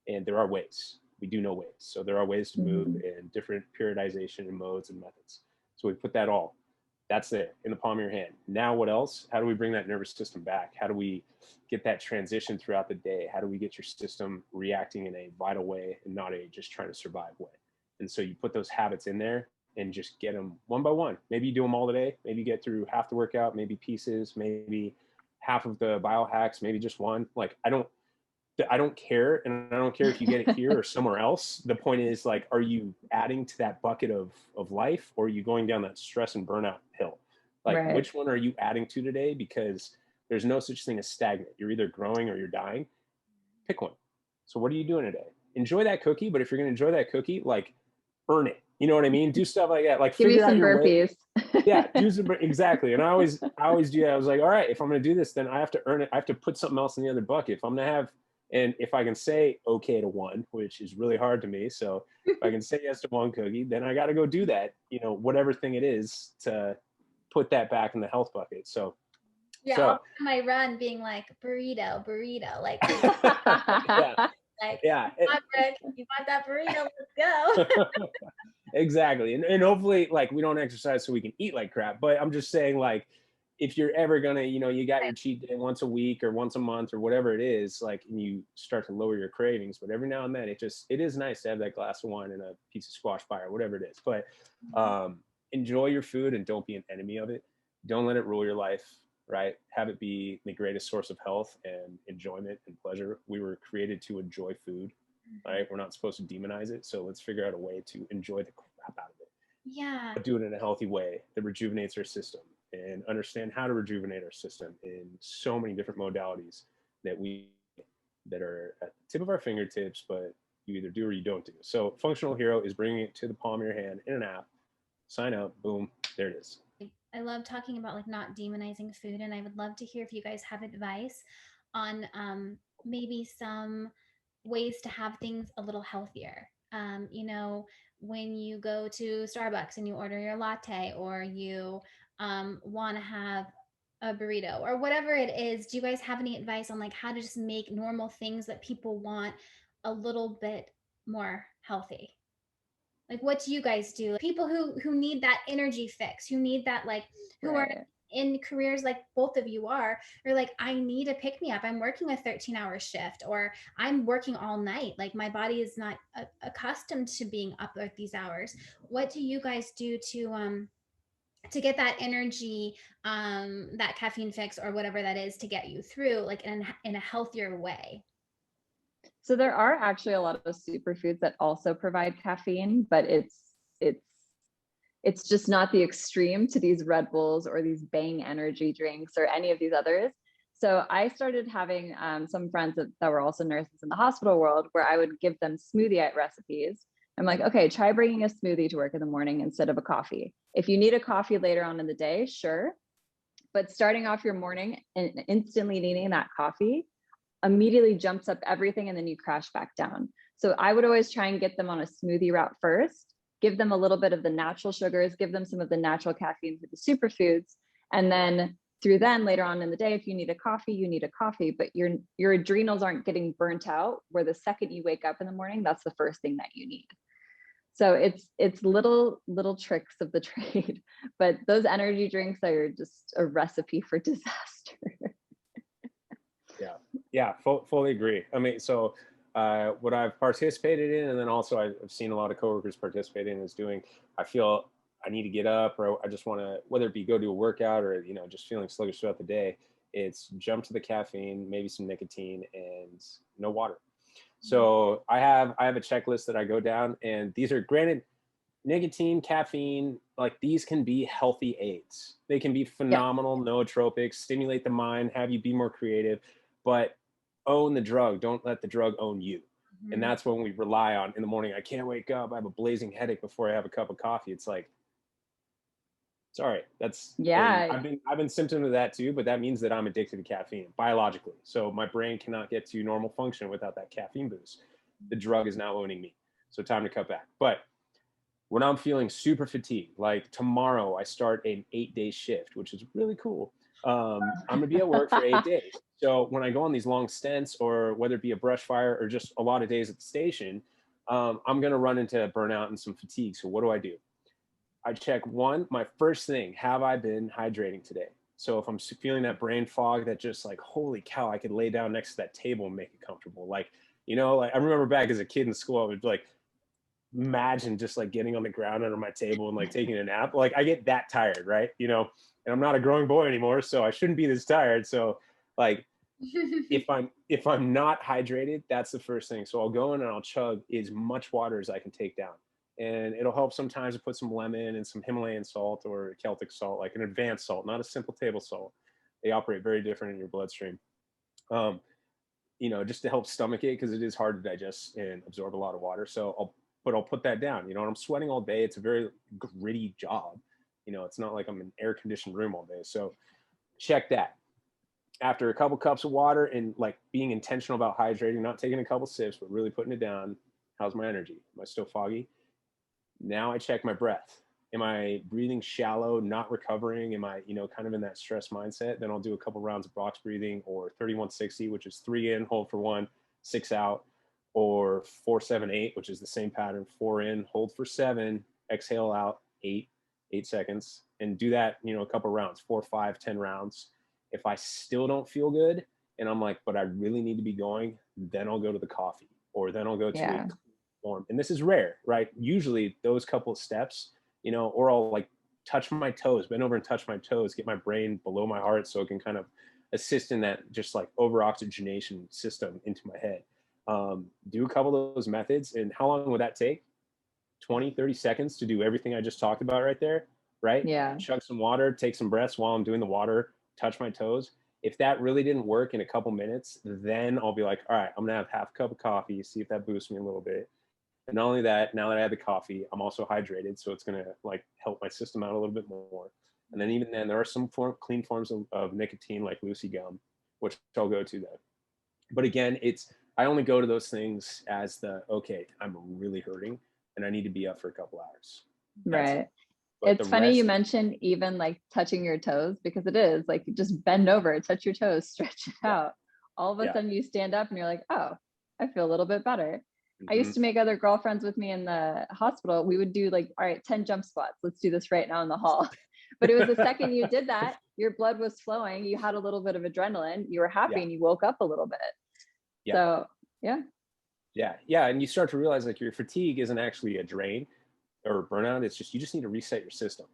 [SPEAKER 1] And there are ways. We do know ways. So there are ways to move in different periodization and modes and methods. So we put that all, that's it, in the palm of your hand. Now what else? How do we bring that nervous system back? How do we get that transition throughout the day? How do we get your system reacting in a vital way and not a just trying to survive way? And so you put those habits in there and just get them one by one. Maybe you do them all today. Maybe you get through half the workout, maybe pieces, maybe half of the biohacks, maybe just one. Like, I don't care. And I don't care if you get it here or somewhere else. The point is, like, are you adding to that bucket of life, or are you going down that stress and burnout hill? Like, which one are you adding to today? Because there's no such thing as stagnant. You're either growing or you're dying. Pick one. So what are you doing today? Enjoy that cookie. But if you're going to enjoy that cookie, like, earn it. You know what I mean? Do stuff like that. Like, figure out your burpees. Yeah, do some, exactly. And I always do that. I was like, all right, if I'm going to do this, then I have to earn it. I have to put something else in the other bucket. If I'm going to have, and if I can say okay to one, which is really hard to me. So if I can say yes to one cookie, then I got to go do that, you know, whatever thing it is, to put that back in the health bucket. So
[SPEAKER 3] yeah,
[SPEAKER 1] so,
[SPEAKER 3] I'll do my run being like burrito, like, like,
[SPEAKER 1] yeah.
[SPEAKER 3] Rick, you want that burrito? Let's go.
[SPEAKER 1] Exactly. And hopefully, like, we don't exercise so we can eat like crap, but I'm just saying, like, if you're ever gonna, you know, you got your cheat day once a week or once a month or whatever it is, like, and you start to lower your cravings, but every now and then it is nice to have that glass of wine and a piece of squash pie or whatever it is. But enjoy your food and don't be an enemy of it. Don't let it rule your life, right? Have it be the greatest source of health and enjoyment and pleasure. We were created to enjoy food, right? We're not supposed to demonize it. So let's figure out a way to enjoy the crap out of it.
[SPEAKER 3] Yeah.
[SPEAKER 1] But do it in a healthy way that rejuvenates our system, and understand how to rejuvenate our system in so many different modalities that are at the tip of our fingertips, but you either do or you don't do. So Functional Hero is bringing it to the palm of your hand in an app. Sign up, boom, there it is.
[SPEAKER 3] I love talking about, like, not demonizing food, and I would love to hear if you guys have advice on maybe some ways to have things a little healthier. You know, when you go to Starbucks and you order your latte, or you want to have a burrito or whatever it is, do you guys have any advice on like how to just make normal things that people want a little bit more healthy? Like, what do you guys do? People who need that energy fix, who need that, like, who are
[SPEAKER 2] Right.
[SPEAKER 3] in careers like both of you are like, I need a pick me up. I'm working a 13-hour shift, or I'm working all night. Like, my body is not accustomed to being up at these hours. What do you guys do to get that energy, that caffeine fix or whatever that is, to get you through, like, in a healthier way?
[SPEAKER 2] So there are actually a lot of superfoods that also provide caffeine, but it's it's just not the extreme to these Red Bulls or these Bang energy drinks or any of these others. So I started having some friends that were also nurses in the hospital world, where I would give them smoothie recipes. I'm like, okay, try bringing a smoothie to work in the morning instead of a coffee. If you need a coffee later on in the day, sure. But starting off your morning and instantly needing that coffee immediately jumps up everything, and then you crash back down. So I would always try and get them on a smoothie route first, give them a little bit of the natural sugars, give them some of the natural caffeine for the superfoods. And then through then later on in the day, if you need a coffee, you need a coffee, but your adrenals aren't getting burnt out, where the second you wake up in the morning, that's the first thing that you need. So it's little tricks of the trade, but those energy drinks are just a recipe for disaster.
[SPEAKER 1] Yeah, fully agree. I mean, so what I've participated in, and then also I've seen a lot of coworkers participate in, is doing, I feel I need to get up, or I just want to, whether it be go do a workout, or, you know, just feeling sluggish throughout the day, it's jump to the caffeine, maybe some nicotine, and no water. So I have a checklist that I go down, and these are, granted, nicotine, caffeine, like, these can be healthy aids. They can be
[SPEAKER 2] Yeah.
[SPEAKER 1] phenomenal nootropics, stimulate the mind, have you be more creative, but own the drug. Don't let the drug own you. And that's when we rely on, in the morning, I can't wake up, I have a blazing headache before I have a cup of coffee. It's like, sorry, that's, and
[SPEAKER 2] Yeah.
[SPEAKER 1] I've been symptom of that too, but that means that I'm addicted to caffeine biologically. So my brain cannot get to normal function without that caffeine boost. The drug is now owning me. So time to cut back. But when I'm feeling super fatigued, like tomorrow I start an 8-day shift, which is really cool. I'm gonna be at work for 8 days. So when I go on these long stints, or whether it be a brush fire or just a lot of days at the station, I'm gonna run into burnout and some fatigue. So what do? I check one, my first thing, have I been hydrating today? So if I'm feeling that brain fog, that just like, holy cow, I could lay down next to that table and make it comfortable. Like, you know, like I remember back as a kid in school, I would like, imagine just like getting on the ground under my table and like taking a nap. Like, I get that tired, right? You know, and I'm not a growing boy anymore, so I shouldn't be this tired. So like, if I'm not hydrated, that's the first thing. So I'll go in and I'll chug as much water as I can take down. And it'll help sometimes to put some lemon and some Himalayan salt or Celtic salt, like an advanced salt, not a simple table salt. They operate very different in your bloodstream. Um, you know, just to help stomach it, because it is hard to digest and absorb a lot of water. So I'll put that down. You know, and I'm sweating all day. It's a very gritty job. You know, it's not like I'm in an air conditioned room all day. So check that. After a couple cups of water and like being intentional about hydrating, not taking a couple sips, but really putting it down. How's my energy? Am I still foggy? Now I check my breath. Am I breathing shallow, not recovering? Am I, you know, kind of in that stress mindset? Then I'll do a couple rounds of box breathing, or 3160, which is 3 in, hold for 1, 6 out, or 4-7-8, which is the same pattern. 4 in, hold for 7, exhale out 8 seconds, and do that, you know, a couple rounds, 4, 5, 10 rounds. If I still don't feel good and I'm like, but I really need to be going, then I'll go to the coffee, or then I'll go to
[SPEAKER 2] Yeah.
[SPEAKER 1] a form. And this is rare, right? Usually those couple of steps, you know, or I'll like touch my toes, bend over and touch my toes, get my brain below my heart so it can kind of assist in that just like over oxygenation system into my head. Do a couple of those methods. And how long would that take? 20, 30 seconds to do everything I just talked about right there, right?
[SPEAKER 2] Yeah.
[SPEAKER 1] Chug some water, take some breaths while I'm doing the water, touch my toes. If that really didn't work in a couple minutes, then I'll be like, all right, I'm gonna have half a cup of coffee, see if that boosts me a little bit. And not only that, now that I have the coffee, I'm also hydrated, so it's gonna like help my system out a little bit more. And then even then, there are some clean forms of nicotine, like Lucy gum, which I'll go to then. But again, I only go to those things as okay, I'm really hurting and I need to be up for a couple hours. That's
[SPEAKER 2] Right.
[SPEAKER 1] it. But
[SPEAKER 2] It's funny you mentioned even like touching your toes, because it is like you just bend over, touch your toes, stretch it out. All of a sudden you stand up and you're like, oh, I feel a little bit better. I used to make other girlfriends with me in the hospital. We would do like, all right, 10 jump squats. Let's do this right now in the hall. But it was the second you did that, your blood was flowing. You had a little bit of adrenaline. You were happy and you woke up a little bit.
[SPEAKER 1] Yeah.
[SPEAKER 2] So, yeah.
[SPEAKER 1] Yeah. Yeah. And you start to realize like your fatigue isn't actually a drain or burnout. It's just, you just need to reset your system.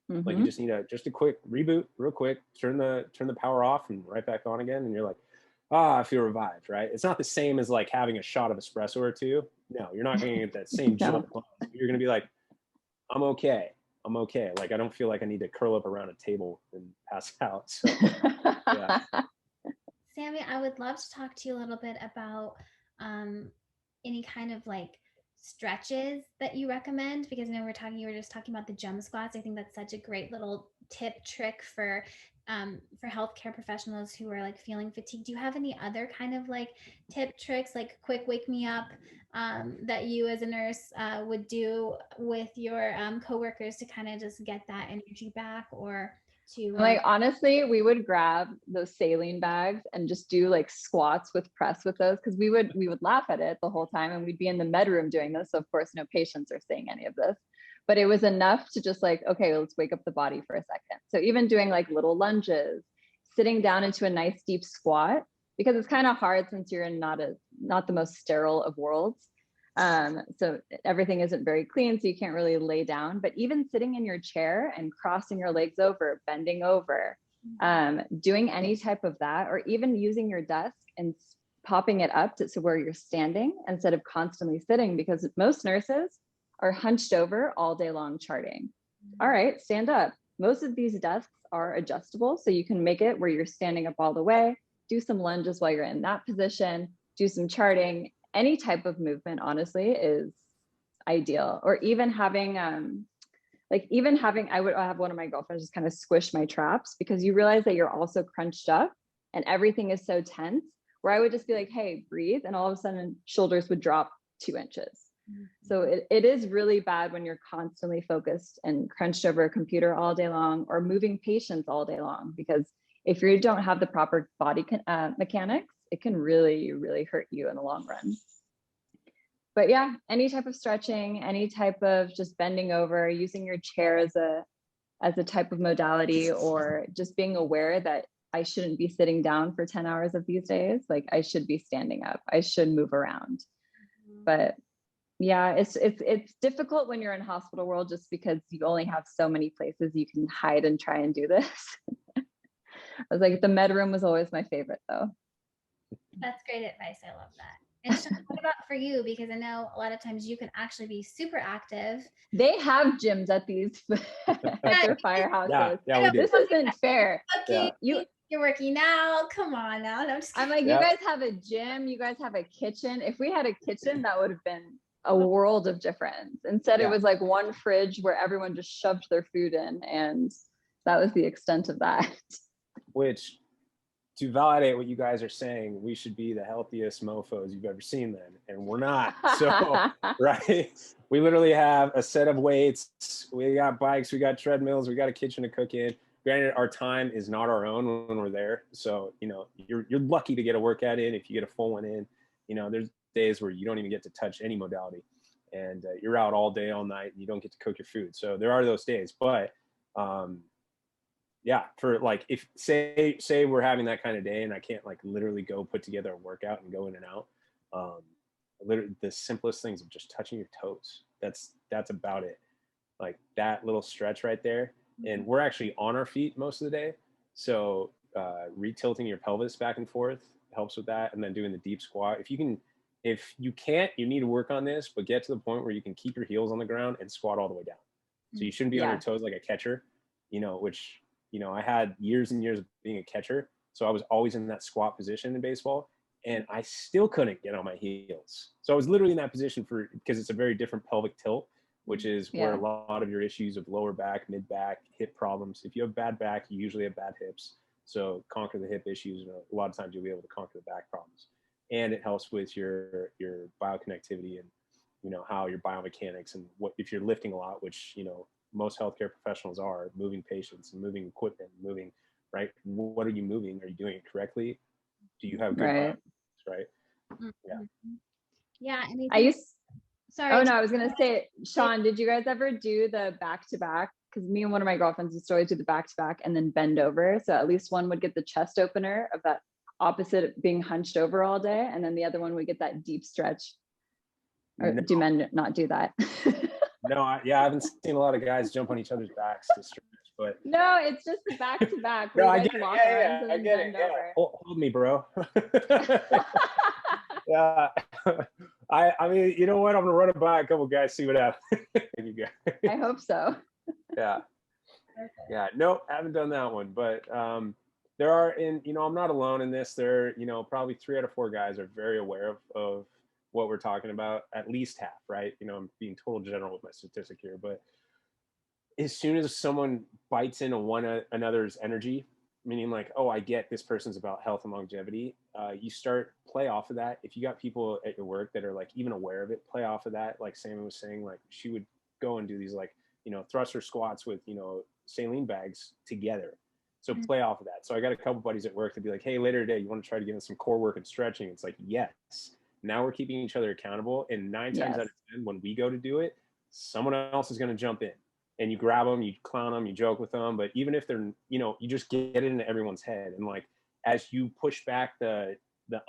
[SPEAKER 1] Like you just need just a quick reboot real quick, turn the power off and right back on again. And you're like, I feel revived, right? It's not the same as like having a shot of espresso or two. No, you're not going to get that same jump. You're going to be like, I'm okay. I'm okay. Like, I don't feel like I need to curl up around a table and pass out. So, yeah.
[SPEAKER 3] Sammie, I would love to talk to you a little bit about any kind of like stretches that you recommend, because I know you were just talking about the jump squats. I think that's such a great little trick for healthcare professionals who are like feeling fatigued. Do you have any other kind of like tricks, like quick wake me up that you as a nurse would do with your coworkers to kind of just get that energy back, or to
[SPEAKER 2] like honestly, we would grab those saline bags and just do like squats with press with those, because we would laugh at it the whole time, and we'd be in the med room doing this, so of course no patients are seeing any of this, but it was enough to just like, okay, let's wake up the body for a second. So even doing like little lunges, sitting down into a nice deep squat, because it's kind of hard since you're in not the most sterile of worlds. So everything isn't very clean, so you can't really lay down, but even sitting in your chair and crossing your legs over, bending over, doing any type of that, or even using your desk and popping it up to where you're standing instead of constantly sitting, because most nurses are hunched over all day long charting. All right, stand up. Most of these desks are adjustable, so you can make it where you're standing up all the way, do some lunges while you're in that position, do some charting. Any type of movement, honestly, is ideal. Or even having, I would have one of my girlfriends just kind of squish my traps, because you realize that you're also crunched up and everything is so tense, where I would just be like, hey, breathe. And all of a sudden shoulders would drop 2 inches. So it is really bad when you're constantly focused and crunched over a computer all day long, or moving patients all day long, because if you don't have the proper body mechanics, it can really, really hurt you in the long run. But yeah, any type of stretching, any type of just bending over, using your chair as a type of modality, or just being aware that I shouldn't be sitting down for 10 hours of these days. Like I should be standing up. I should move around. But yeah, it's difficult when you're in hospital world, just because you only have so many places you can hide and try and do this. I was like, the med room was always my favorite though.
[SPEAKER 3] That's great advice. I love that. And Sean, what about for you? Because I know a lot of times you can actually be super active.
[SPEAKER 2] They have gyms at these at their firehouses.
[SPEAKER 1] Yeah, we do.
[SPEAKER 2] This isn't fair.
[SPEAKER 3] Okay, you're working out. Come on now.
[SPEAKER 2] I'm like, you guys have a gym. You guys have a kitchen. If we had a kitchen, that would have been a world of difference. Instead, it was like one fridge where everyone just shoved their food in, and that was the extent of that.
[SPEAKER 1] Which, to validate what you guys are saying, we should be the healthiest mofos you've ever seen then. And we're not. So, right? We literally have a set of weights. We got bikes. We got treadmills. We got a kitchen to cook in. Granted, our time is not our own when we're there. So, you're lucky to get a workout in if you get a full one in. There's days where you don't even get to touch any modality. And you're out all day, all night, and you don't get to cook your food. So there are those days. But, yeah, for like, if say we're having that kind of day and I can't like literally go put together a workout and go in and out, literally the simplest things of just touching your toes. That's about it. Like that little stretch right there. And we're actually on our feet most of the day. So retilting your pelvis back and forth helps with that. And then doing the deep squat. If you can't, you need to work on this, but get to the point where you can keep your heels on the ground and squat all the way down. So you shouldn't be on your toes like a catcher, which, I had years and years of being a catcher. So I was always in that squat position in baseball, and I still couldn't get on my heels. So I was literally in that position because it's a very different pelvic tilt, which is where a lot of your issues of lower back, mid back, hip problems. If you have bad back, you usually have bad hips. So conquer the hip issues. And a lot of times you'll be able to conquer the back problems. and it helps with your bioconnectivity and, you know, how your biomechanics and what, if you're lifting a lot, which, you know, most healthcare professionals are moving patients and moving equipment, moving, right? What are you moving? Are you doing it correctly? Do you have good
[SPEAKER 2] Right.
[SPEAKER 1] right? Yeah.
[SPEAKER 3] Yeah. And
[SPEAKER 2] I used,
[SPEAKER 3] sorry.
[SPEAKER 2] oh no, I was going to say, Sean, did you guys ever do the back-to-back? Because me and one of my girlfriends used to always do the back-to-back and then bend over. So at least one would get the chest opener of that opposite being hunched over all day. And then the other one would get that deep stretch. Or
[SPEAKER 1] No.
[SPEAKER 2] do men not do that?
[SPEAKER 1] No, I haven't seen a lot of guys jump on each other's backs to stretch, but
[SPEAKER 2] no, it's just the back-to-back.
[SPEAKER 1] no,
[SPEAKER 2] Where
[SPEAKER 1] I
[SPEAKER 2] you
[SPEAKER 1] get
[SPEAKER 2] guys
[SPEAKER 1] it.
[SPEAKER 2] lock
[SPEAKER 1] Yeah,
[SPEAKER 2] arms and
[SPEAKER 1] I
[SPEAKER 2] then
[SPEAKER 1] get it.
[SPEAKER 2] bend
[SPEAKER 1] Yeah.
[SPEAKER 2] over.
[SPEAKER 1] Hold me, bro. Yeah. I mean, you know what? I'm gonna run it by a couple guys, see what happens. You guys.
[SPEAKER 2] I hope so.
[SPEAKER 1] Yeah. Yeah. Nope, haven't done that one, but there are, and you know, I'm not alone in this. There, you know, probably 3 out of 4 guys are very aware of what we're talking about. At least half, right? You know, I'm being total general with my statistic here, but as soon as someone bites into one another's energy, meaning like, oh, I get this person's about health and longevity, you start play off of that. If you got people at your work that are like even aware of it, play off of that. Like Sammie was saying, like she would go and do these like, you know, thruster squats with, you know, saline bags together. So play off of that. So I got a couple buddies at work to be like, hey, later today, you want to try to get in some core work and stretching? It's like, yes. Now we're keeping each other accountable. And 9 times out of 10, when we go to do it, someone else is going to jump in. And you grab them, you clown them, you joke with them. But even if they're, you know, you just get it into everyone's head. And like, as you push back the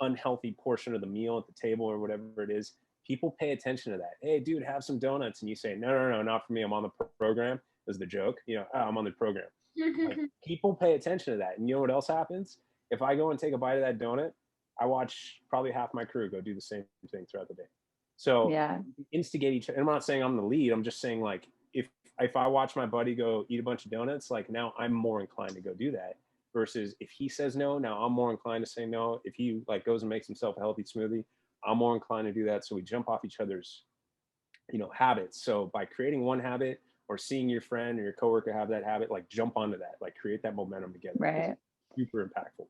[SPEAKER 1] unhealthy portion of the meal at the table or whatever it is, people pay attention to that. Hey, dude, have some donuts. And you say, no, not for me. I'm on the program. Is the joke, you know, oh, I'm on the program. Like, people pay attention to that. And you know what else happens? If I go and take a bite of that donut, I watch probably half my crew go do the same thing throughout the day. So instigate each other. And I'm not saying I'm the lead. I'm just saying like, if I watch my buddy go eat a bunch of donuts, like now I'm more inclined to go do that versus if he says no, now I'm more inclined to say no. If he like goes and makes himself a healthy smoothie, I'm more inclined to do that. So we jump off each other's, you know, habits. So by creating one habit or seeing your friend or your coworker have that habit, like jump onto that, like create that momentum together.
[SPEAKER 2] Right.
[SPEAKER 1] It's super impactful.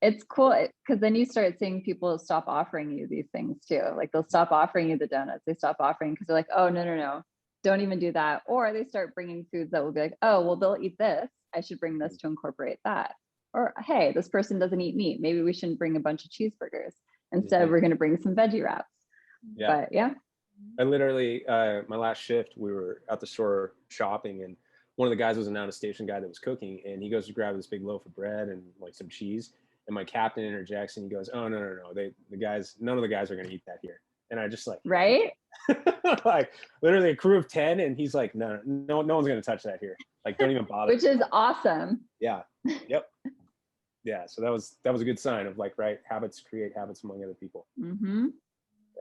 [SPEAKER 2] It's cool because then you start seeing people stop offering you these things too. Like they'll stop offering you the donuts. They stop offering because they're like, oh, no. Don't even do that. Or they start bringing foods that will be like, oh, well, they'll eat this. I should bring this to incorporate that. Or, hey, this person doesn't eat meat. Maybe we shouldn't bring a bunch of cheeseburgers. Instead, we're going to bring some veggie wraps.
[SPEAKER 1] Yeah.
[SPEAKER 2] But yeah.
[SPEAKER 1] I literally, my last shift, we were at the store shopping and one of the guys was an out-of-station guy that was cooking and he goes to grab this big loaf of bread and like some cheese. And my captain interjects and he goes, oh, no. None of the guys are going to eat that here. And I just like,
[SPEAKER 2] right.
[SPEAKER 1] Like literally a crew of 10 and he's like, no one's going to touch that here. Like, don't even bother.
[SPEAKER 2] Which is awesome.
[SPEAKER 1] Yeah. Yep. Yeah. So that was a good sign of like, right. Habits create habits among other people.
[SPEAKER 2] Mm-hmm.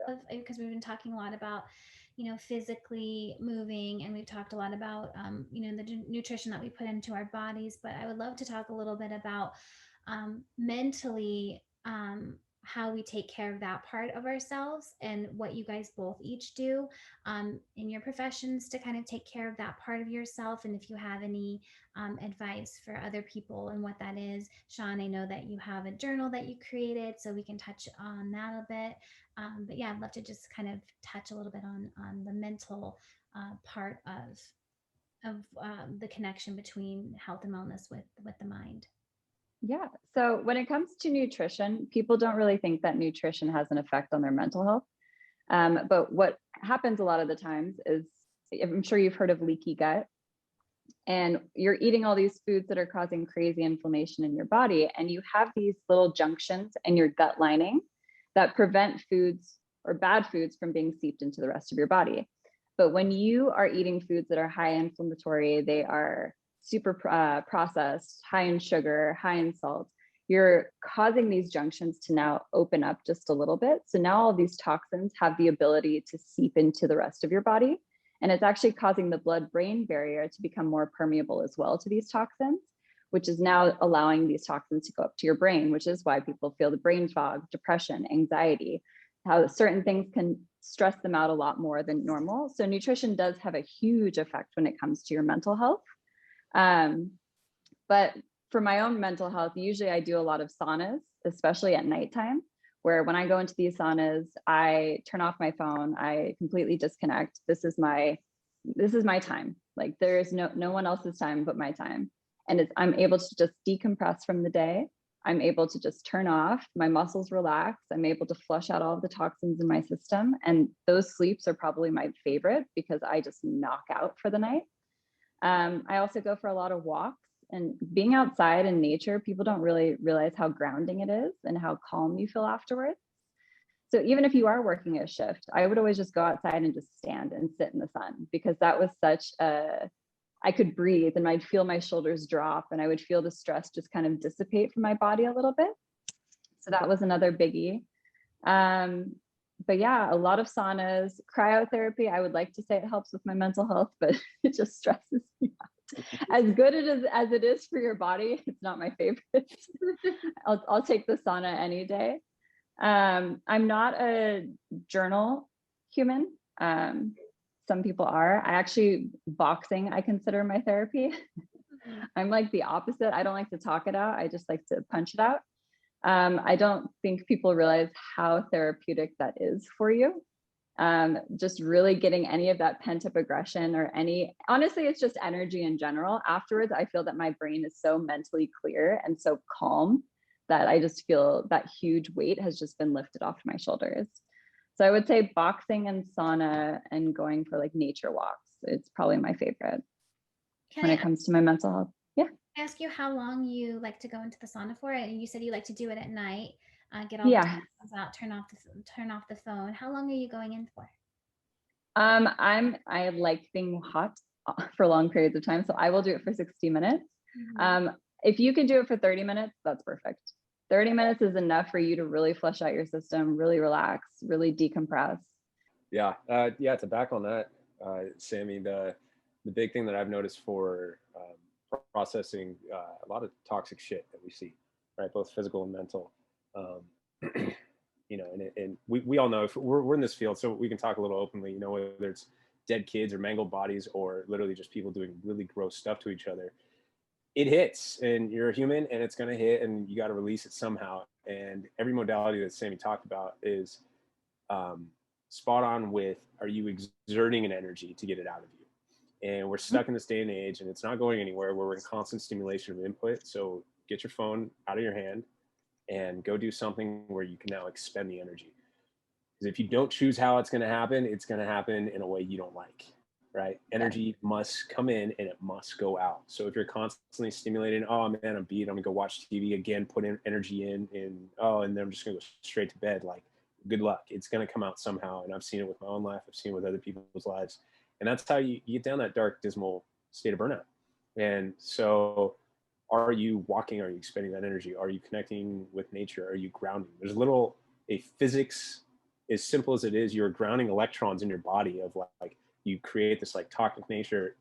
[SPEAKER 3] Yeah. Because we've been talking a lot about, you know, physically moving and we've talked a lot about, you know, the nutrition that we put into our bodies, but I would love to talk a little bit about mentally, how we take care of that part of ourselves and what you guys both each do in your professions to kind of take care of that part of yourself. And if you have any advice for other people and what that is. Sean, I know that you have a journal that you created, so we can touch on that a bit. But yeah, I'd love to just kind of touch a little bit on the mental part of the connection between health and wellness with the mind.
[SPEAKER 2] Yeah. So when it comes to nutrition, people don't really think that nutrition has an effect on their mental health. But what happens a lot of the times is, I'm sure you've heard of leaky gut, and you're eating all these foods that are causing crazy inflammation in your body. And you have these little junctions in your gut lining that prevent foods or bad foods from being seeped into the rest of your body. But when you are eating foods that are high inflammatory, they are super processed, high in sugar, high in salt, you're causing these junctions to now open up just a little bit. So now all these toxins have the ability to seep into the rest of your body. And it's actually causing the blood-brain barrier to become more permeable as well to these toxins, which is now allowing these toxins to go up to your brain, which is why people feel the brain fog, depression, anxiety, how certain things can stress them out a lot more than normal. So nutrition does have a huge effect when it comes to your mental health. But for my own mental health, usually I do a lot of saunas, especially at nighttime, where when I go into these saunas, I turn off my phone, I completely disconnect. This is my time. Like there is no one else's time but my time. And I'm able to just decompress from the day. I'm able to just turn off, my muscles relax. I'm able to flush out all of the toxins in my system. And those sleeps are probably my favorite because I just knock out for the night. I also go for a lot of walks, and being outside in nature, people don't really realize how grounding it is and how calm you feel afterwards. So even if you are working a shift, I would always just go outside and just stand and sit in the sun, because that was I could breathe and I'd feel my shoulders drop and I would feel the stress just kind of dissipate from my body a little bit. So that was another biggie. But yeah, a lot of saunas, cryotherapy. I would like to say it helps with my mental health, but it just stresses me out. As good as it is for your body, it's not my favorite. I'll take the sauna any day. I'm not a journal human. Some people are. Boxing, I consider my therapy. I'm like the opposite. I don't like to talk it out. I just like to punch it out. I don't think people realize how therapeutic that is for you. Just really getting any of that pent up aggression honestly, it's just energy in general. Afterwards, I feel that my brain is so mentally clear and so calm that I just feel that huge weight has just been lifted off my shoulders. So I would say boxing and sauna and going for like nature walks. It's probably my favorite when it comes to my mental health. Yeah.
[SPEAKER 3] I ask you how long you like to go into the sauna for, and you said you like to do it at night. Get all the toxins out, turn off the phone. How long are you going in for?
[SPEAKER 2] I like being hot for long periods of time, so I will do it for 60 minutes. If you can do it for 30 minutes, that's perfect. 30 minutes is enough for you to really flush out your system, really relax, really decompress.
[SPEAKER 1] Yeah. To back on that, Sammie, the big thing that I've noticed for processing a lot of toxic shit that we see, right? Both physical and mental. And we all know, if we're in this field, so we can talk a little openly, whether it's dead kids or mangled bodies or literally just people doing really gross stuff to each other. It hits, and you're a human, and it's going to hit, and you got to release it somehow. And every modality that Sammie talked about is spot on with, are you exerting an energy to get it out of you? And we're stuck in this day and age, and it's not going anywhere, where we're in constant stimulation of input. So get your phone out of your hand and go do something where you can now expend the energy. Because if you don't choose how it's going to happen in a way you don't like. Right? Energy must come in and it must go out. So if you're constantly stimulating, oh man, I'm beat, I'm gonna go watch TV again, put in energy in, and then I'm just gonna go straight to bed. Like, good luck. It's gonna come out somehow. And I've seen it with my own life. I've seen it with other people's lives. And that's how you get down that dark, dismal state of burnout. And so are you walking? Are you expending that energy? Are you connecting with nature? Are you grounding? There's a physics, as simple as it is, you're grounding electrons in your body of like you create this like toxic nature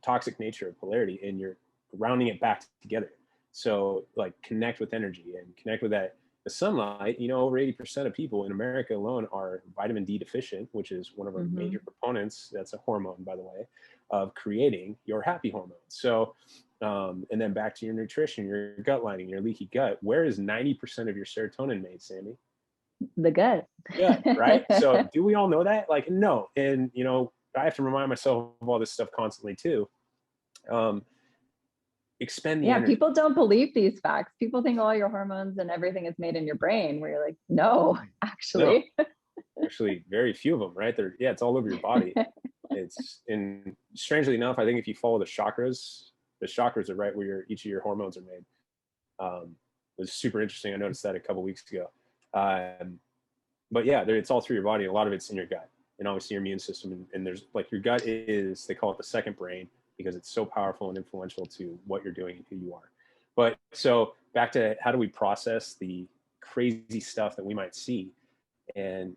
[SPEAKER 1] of polarity, and you're rounding it back together. So like connect with energy and connect with that. The sunlight, over 80% of people in America alone are vitamin D deficient, which is one of our major proponents. That's a hormone, by the way, of creating your happy hormone. So, and then back to your nutrition, your gut lining, your leaky gut. Where is 90% of your serotonin made, Sammie?
[SPEAKER 2] The gut.
[SPEAKER 1] Good, right? So do we all know that? Like, no. And, I have to remind myself of all this stuff constantly too. Expend the energy.
[SPEAKER 2] People don't believe these facts. People think all your hormones and everything is made in your brain, where you're like, no, actually.
[SPEAKER 1] No. Actually, very few of them, right? It's all over your body. And strangely enough, I think if you follow the chakras are right where each of your hormones are made. It was super interesting. I noticed that a couple weeks ago. But yeah, it's all through your body. A lot of it's in your gut, and obviously your immune system. And there's like, your gut is, they call it the second brain, because it's so powerful and influential to what you're doing and who you are. But so back to, how do we process the crazy stuff that we might see? And,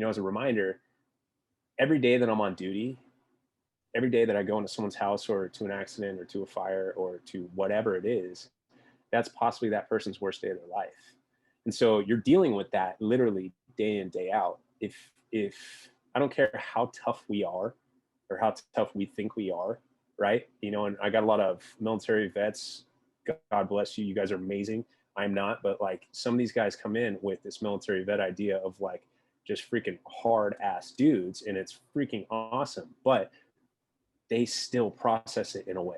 [SPEAKER 1] as a reminder, every day that I'm on duty, every day that I go into someone's house or to an accident or to a fire or to whatever it is, that's possibly that person's worst day of their life. And so you're dealing with that literally day in, day out. If I don't care how tough we are or how tough we think we are, right? And I got a lot of military vets. God bless you. You guys are amazing. I'm not, but like some of these guys come in with this military vet idea of like just freaking hard ass dudes, and it's freaking awesome, but they still process it in a way.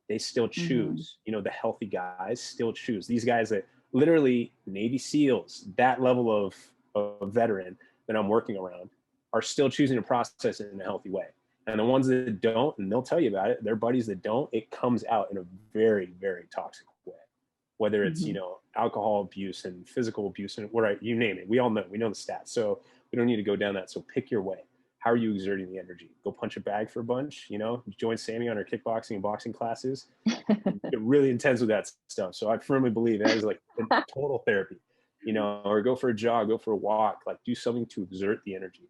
[SPEAKER 1] They still choose, you know, the healthy guys still choose. These guys that literally Navy SEALs, that level of veteran that I'm working around, are still choosing to process it in a healthy way. And the ones that don't, and they'll tell you about it, their buddies that don't, it comes out in a very, very toxic way. Whether it's, you know, alcohol abuse and physical abuse and what, you name it. We all know, we know the stats. So we don't need to go down that. So pick your way. How are you exerting the energy? Go punch a bag for a bunch, you know, join Sammie on her kickboxing and boxing classes. Get really intense with that stuff. So I firmly believe that is like total therapy, you know, or go for a jog, go for a walk, like do something to exert the energy.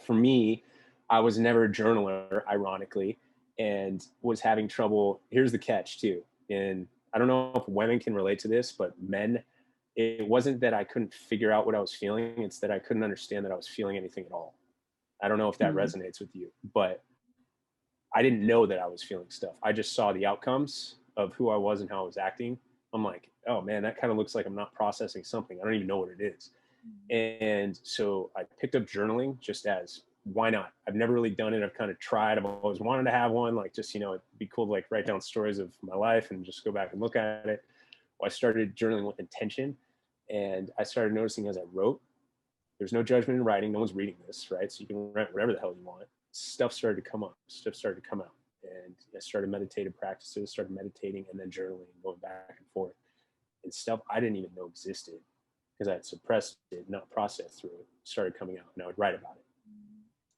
[SPEAKER 1] For me, I was never a journaler, ironically, and was having trouble. Here's the catch too. And I don't know if women can relate to this, but men, it wasn't that I couldn't figure out what I was feeling. It's that I couldn't understand that I was feeling anything at all. I don't know if that resonates with you, but I didn't know that I was feeling stuff. I just saw the outcomes of who I was and how I was acting. I'm like, oh man, that kind of looks like I'm not processing something. I don't even know what it is. And so I picked up journaling just as, why not? I've never really done it. I've kind of tried. I've always wanted to have one, like just, you know, it'd be cool to like write down stories of my life and just go back and look at it. Well, I started journaling with intention, and I started noticing as I wrote, there's no judgment in writing. No one's reading this, right? So you can write whatever the hell you want. Stuff started to come up. Stuff started to come out. And I started meditative practices, started meditating and then journaling, going back and forth. And stuff I didn't even know existed because I had suppressed it, not processed through it, started coming out, and I would write about it.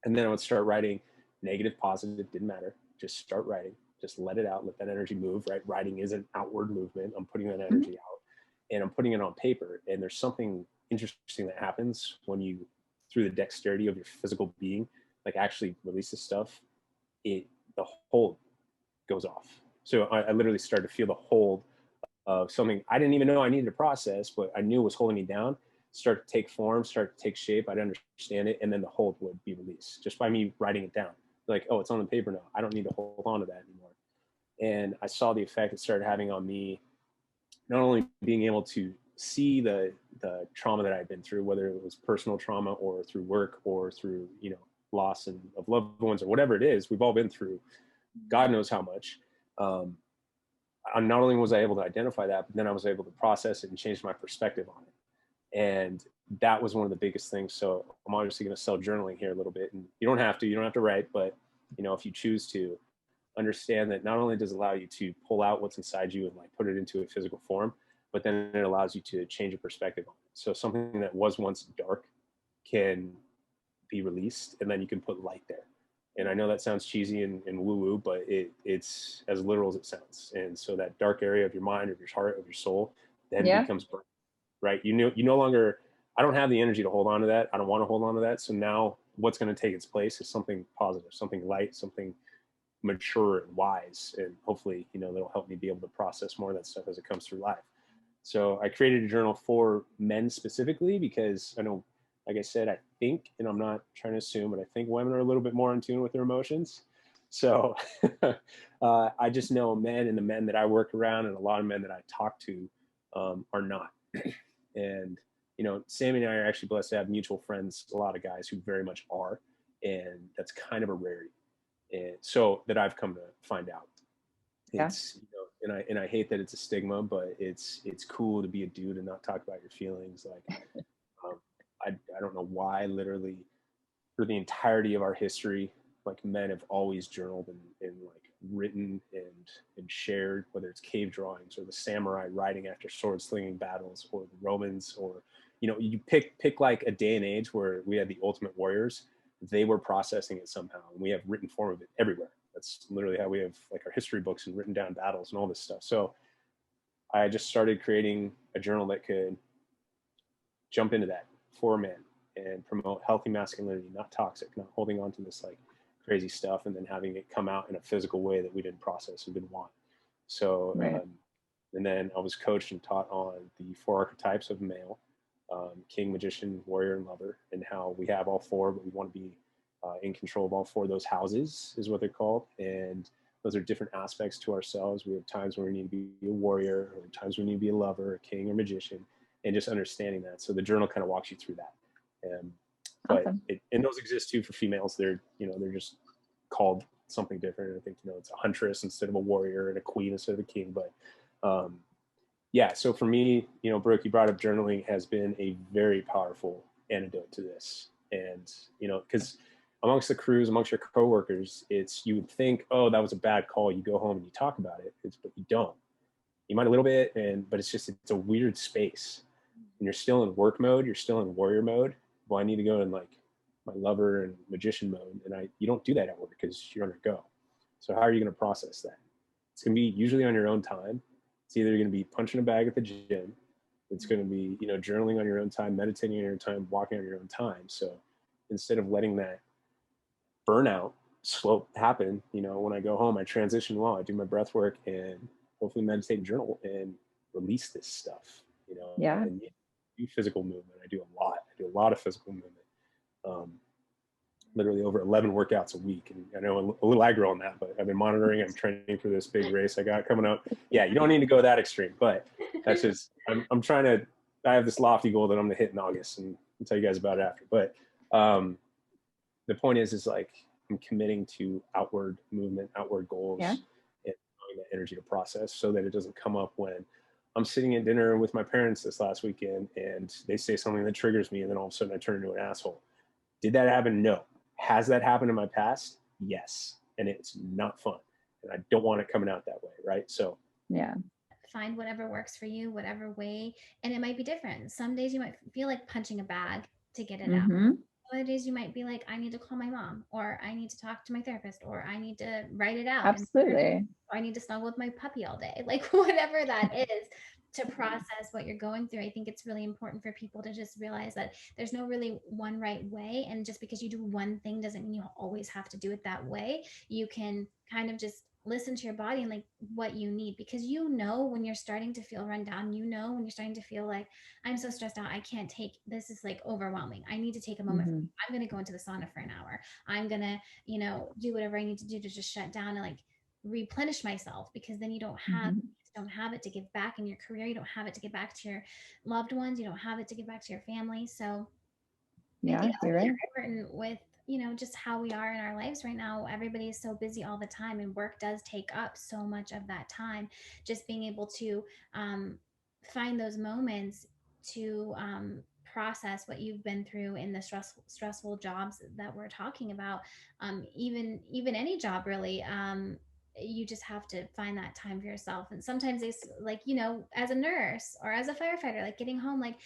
[SPEAKER 1] And then I would start writing negative, positive, didn't matter. Just start writing. Just let it out. Let that energy move, right? Writing is an outward movement. I'm putting that energy out and I'm putting it on paper. And there's something interesting that happens when you, through the dexterity of your physical being, like actually release this stuff, the hold goes off. So I literally started to feel the hold of something I didn't even know I needed to process, but I knew was holding me down, start to take form, start to take shape. I'd understand it. And then the hold would be released just by me writing it down. Like, oh, it's on the paper now. I don't need to hold on to that anymore. And I saw the effect it started having on me, not only being able to see the trauma that I'd been through, whether it was personal trauma or through work or through, you know, loss of loved ones or whatever it is, we've all been through, God knows how much. Not only was I able to identify that, but then I was able to process it and change my perspective on it. And that was one of the biggest things. So I'm obviously going to sell journaling here a little bit, and you don't have to write, but you know, if you choose to, understand that not only does it allow you to pull out what's inside you and like put it into a physical form, but then it allows you to change your perspective on it. So something that was once dark can be released, and then you can put light there. And I know that sounds cheesy and woo-woo, but it's as literal as it sounds. And so that dark area of your mind, of your heart, of your soul, then becomes bright, right? You no longer, I don't have the energy to hold on to that. I don't want to hold on to that. So now what's going to take its place is something positive, something light, something mature and wise, and hopefully, you know, that'll help me be able to process more of that stuff as it comes through life. So I created a journal for men specifically because I know, like I said, I think, and I'm not trying to assume, but I think women are a little bit more in tune with their emotions. So I just know men, and the men that I work around and a lot of men that I talk to are not. And, you know, Sammie and I are actually blessed to have mutual friends, a lot of guys who very much are, and that's kind of a rarity. And so that I've come to find out, it's, you know, and I hate that it's a stigma, but it's cool to be a dude and not talk about your feelings. Like, I don't know why, literally for the entirety of our history, like men have always journaled and like written and shared, whether it's cave drawings or the samurai riding after sword slinging battles, or the Romans, or, you know, you pick like a day and age where we had the ultimate warriors. They were processing it somehow, and we have written form of it everywhere. That's literally how we have like our history books and written down battles and all this stuff. So I just started creating a journal that could jump into that for men and promote healthy masculinity, not toxic, not holding on to this like crazy stuff and then having it come out in a physical way that we didn't process and didn't want. So, and then I was coached and taught on the 4 archetypes of male, king, magician, warrior, and lover, and how we have all 4, but we want to be in control of all 4 of those houses is what they're called. And Those are different aspects to ourselves. We have times where we need to be a warrior, or times we need to be a lover, a king, or magician, and just understanding that. So the journal kind of walks you through that. But
[SPEAKER 2] Awesome.
[SPEAKER 1] and those exist too for females. They're just called something different. I think it's a huntress instead of a warrior, and a queen instead of a king. But yeah, so for me, Brooke, you brought up journaling has been a very powerful antidote to this. And because amongst the crews, amongst your coworkers, you would think, oh, that was a bad call. You go home and you talk about it, but you don't. You might a little bit, but it's a weird space. And you're still in work mode. You're still in warrior mode. Well, I need to go in like my lover and magician mode. And you don't do that at work because you're on the go. So how are you going to process that? It's going to be usually on your own time. It's either going to be punching a bag at the gym. It's going to be, journaling on your own time, meditating on your own time, walking on your own time. So instead of letting that burnout slope happen, when I go home, I transition well. I do my breath work and hopefully meditate and journal and release this stuff,
[SPEAKER 2] Yeah.
[SPEAKER 1] And do physical movement. I do a lot of physical movement. Literally over 11 workouts a week. And I know a little aggro on that, but I've been monitoring. I'm training for this big race I got coming up. Yeah, you don't need to go that extreme, but that's just, I'm trying to, I have this lofty goal that I'm going to hit in August, and I'll tell you guys about it after. But the point is like, I'm committing to outward movement, outward goals,
[SPEAKER 2] Yeah.
[SPEAKER 1] and allowing that energy to process so that it doesn't come up when I'm sitting at dinner with my parents this last weekend and they say something that triggers me, and then all of a sudden I turn into an asshole. Did that happen? No. Has that happened in my past? Yes. And it's not fun. And I don't want it coming out that way. Right. So
[SPEAKER 2] yeah.
[SPEAKER 3] Find whatever works for you, whatever way. And it might be different. Some days you might feel like punching a bag to get it out. Other days you might be like, I need to call my mom, or I need to talk to my therapist, or I need to write it out.
[SPEAKER 2] Absolutely.
[SPEAKER 3] Or I need to snuggle with my puppy all day. Like whatever that is, to process what you're going through. I think it's really important for people to just realize that there's no really one right way. And just because you do one thing doesn't mean you always have to do it that way. You can kind of just listen to your body and like what you need, because when you're starting to feel run down, when you're starting to feel like I'm so stressed out, I can't take this, is like overwhelming. I need to take a moment. I'm going to go into the sauna for an hour. I'm going to, do whatever I need to do to just shut down and like replenish myself, because then you don't have it to give back in your career. You don't have it to give back to your loved ones. You don't have it to give back to your family. So
[SPEAKER 2] yeah,
[SPEAKER 3] I think
[SPEAKER 2] you're right.
[SPEAKER 3] important with, just how we are in our lives right now. Everybody is so busy all the time, and work does take up so much of that time. Just being able to find those moments to process what you've been through in the stressful jobs that we're talking about, even any job really. You just have to find that time for yourself. And sometimes it's like, as a nurse or as a firefighter, like getting home, like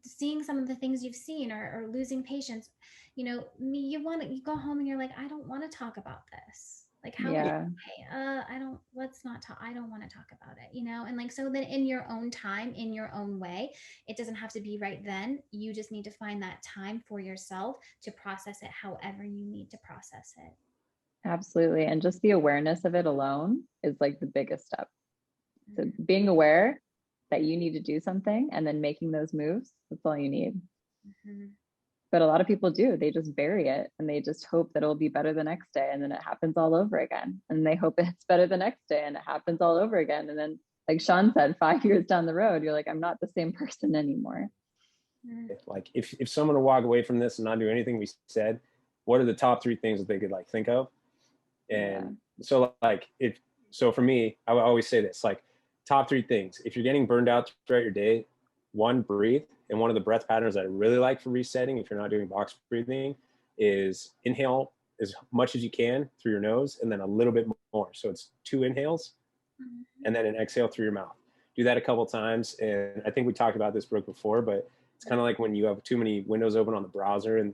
[SPEAKER 3] seeing some of the things you've seen, or losing patients, you go home and you're like, I don't want to talk about this. Like, how was your day? Let's not talk. I don't want to talk about it, and like, so then in your own time, in your own way, it doesn't have to be right then. You just need to find that time for yourself to process it however you need to process it.
[SPEAKER 2] Absolutely. And just the awareness of it alone is like the biggest step. So being aware that you need to do something and then making those moves, that's all you need. But a lot of people do, they just bury it and they just hope that it'll be better the next day. And then it happens all over again. And they hope it's better the next day and it happens all over again. And then, like Sean said, 5 years down the road, you're like, I'm not the same person anymore.
[SPEAKER 1] Like if someone would walk away from this and not do anything we said, what are the top 3 things that they could like think of? And so like, so for me, I would always say this, like top 3 things. If you're getting burned out throughout your day, 1, breathe. And one of the breath patterns that I really like for resetting, if you're not doing box breathing, is inhale as much as you can through your nose and then a little bit more. So it's 2 inhales and then an exhale through your mouth. Do that a couple times. And I think we talked about this, Brooke, before, but it's kind of like when you have too many windows open on the browser and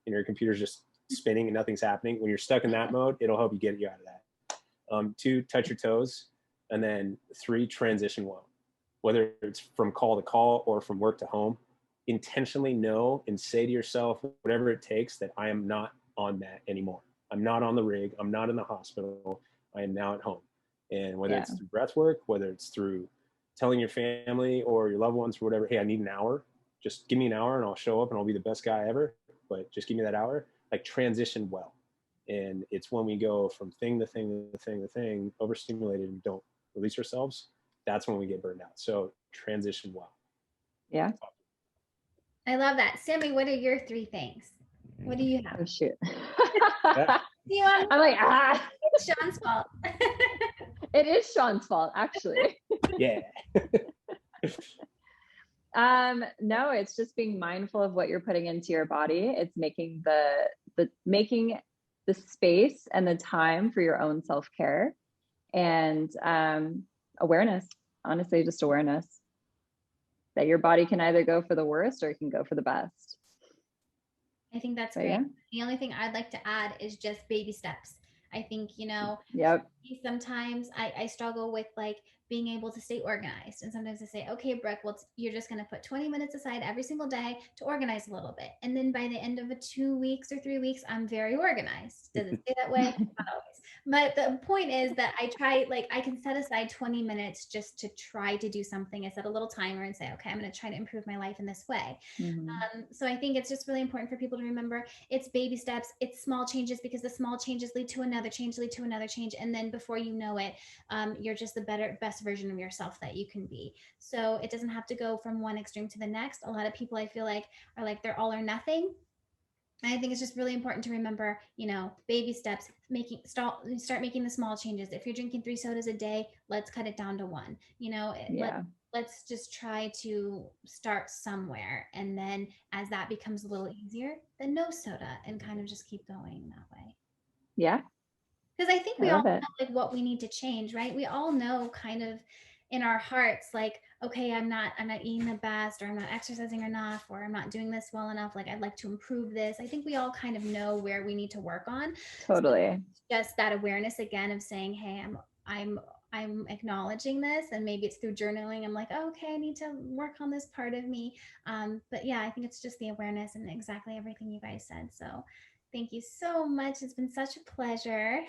[SPEAKER 1] your computer's just spinning and nothing's happening. When you're stuck in that mode, it'll help you get you out of that. 2, touch your toes. And then 3, transition well. Whether it's from call to call or from work to home, intentionally know and say to yourself, whatever it takes, that I am not on that anymore. I'm not on the rig. I'm not in the hospital. I am now at home. And whether it's through breath work, whether it's through telling your family or your loved ones or whatever, hey, I need an hour. Just give me an hour and I'll show up and I'll be the best guy ever. But just give me that hour. Like transition well. And it's when we go from thing to thing to thing to thing, overstimulated, and don't release ourselves, that's when we get burned out. So transition well.
[SPEAKER 2] Yeah.
[SPEAKER 3] I love that. Sammie, what are your 3 things? What do you have?
[SPEAKER 2] Oh, shoot.
[SPEAKER 3] I'm
[SPEAKER 2] like,
[SPEAKER 3] it's Sean's fault.
[SPEAKER 2] It is Sean's fault, actually.
[SPEAKER 1] Yeah.
[SPEAKER 2] No, it's just being mindful of what you're putting into your body. It's making making the space and the time for your own self-care, and awareness, honestly, just awareness that your body can either go for the worst or it can go for the best.
[SPEAKER 3] I think that's
[SPEAKER 2] So,
[SPEAKER 3] great.
[SPEAKER 2] yeah.
[SPEAKER 3] The only thing I'd like to add is just baby steps. I think,
[SPEAKER 2] Yep.
[SPEAKER 3] sometimes I struggle with like being able to stay organized. And sometimes I say, okay, Brooke, well, you're just going to put 20 minutes aside every single day to organize a little bit. And then by the end of 2 weeks or 3 weeks, I'm very organized. Does it stay that way? Not always. But the point is that I can set aside 20 minutes just to try to do something. I set a little timer and say, okay, I'm going to try to improve my life in this way.
[SPEAKER 2] Mm-hmm.
[SPEAKER 3] So I think it's just really important for people to remember it's baby steps, it's small changes, because the small changes lead to another change, lead to another change. And then before you know it, you're just the best version of yourself that you can be. So it doesn't have to go from one extreme to the next. A lot of people I feel like are like they're all or nothing. And I think it's just really important to remember, baby steps, start making the small changes. If you're drinking 3 sodas a day, let's cut it down to 1.
[SPEAKER 2] Yeah.
[SPEAKER 3] Let's just try to start somewhere. And then as that becomes a little easier, then no soda, and kind of just keep going that way.
[SPEAKER 2] Yeah.
[SPEAKER 3] Because I think
[SPEAKER 2] I
[SPEAKER 3] we all
[SPEAKER 2] love
[SPEAKER 3] know
[SPEAKER 2] it.
[SPEAKER 3] like what we need to change, right? We all know kind of in our hearts, like, okay, I'm not eating the best, or I'm not exercising enough, or I'm not doing this well enough. Like, I'd like to improve this. I think we all kind of know where we need to work on.
[SPEAKER 2] Totally.
[SPEAKER 3] So just that awareness again of saying, hey, I'm acknowledging this, and maybe it's through journaling. I'm like, oh, okay, I need to work on this part of me. But yeah, I think it's just the awareness and exactly everything you guys said. So thank you so much. It's been such a pleasure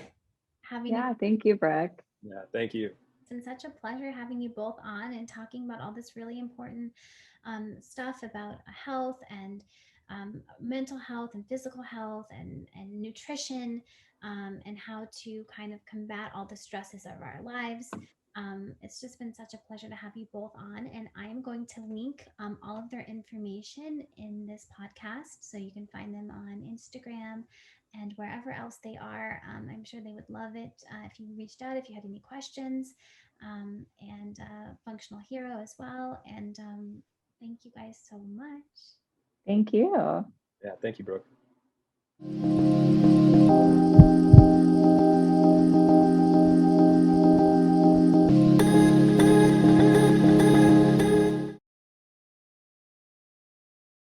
[SPEAKER 3] having you.
[SPEAKER 2] Yeah. Thank you, Brooke.
[SPEAKER 1] Yeah. Thank you.
[SPEAKER 3] It's been such a pleasure having you both on and talking about all this really important stuff about health and mental health and physical health and nutrition, and how to kind of combat all the stresses of our lives. It's just been such a pleasure to have you both on, and I am going to link all of their information in this podcast, so you can find them on Instagram and wherever else they are. I'm sure they would love it if you reached out, if you had any questions, and Functional Hero as well. And thank you guys so much.
[SPEAKER 2] Thank you.
[SPEAKER 1] Yeah. Thank you, Brooke.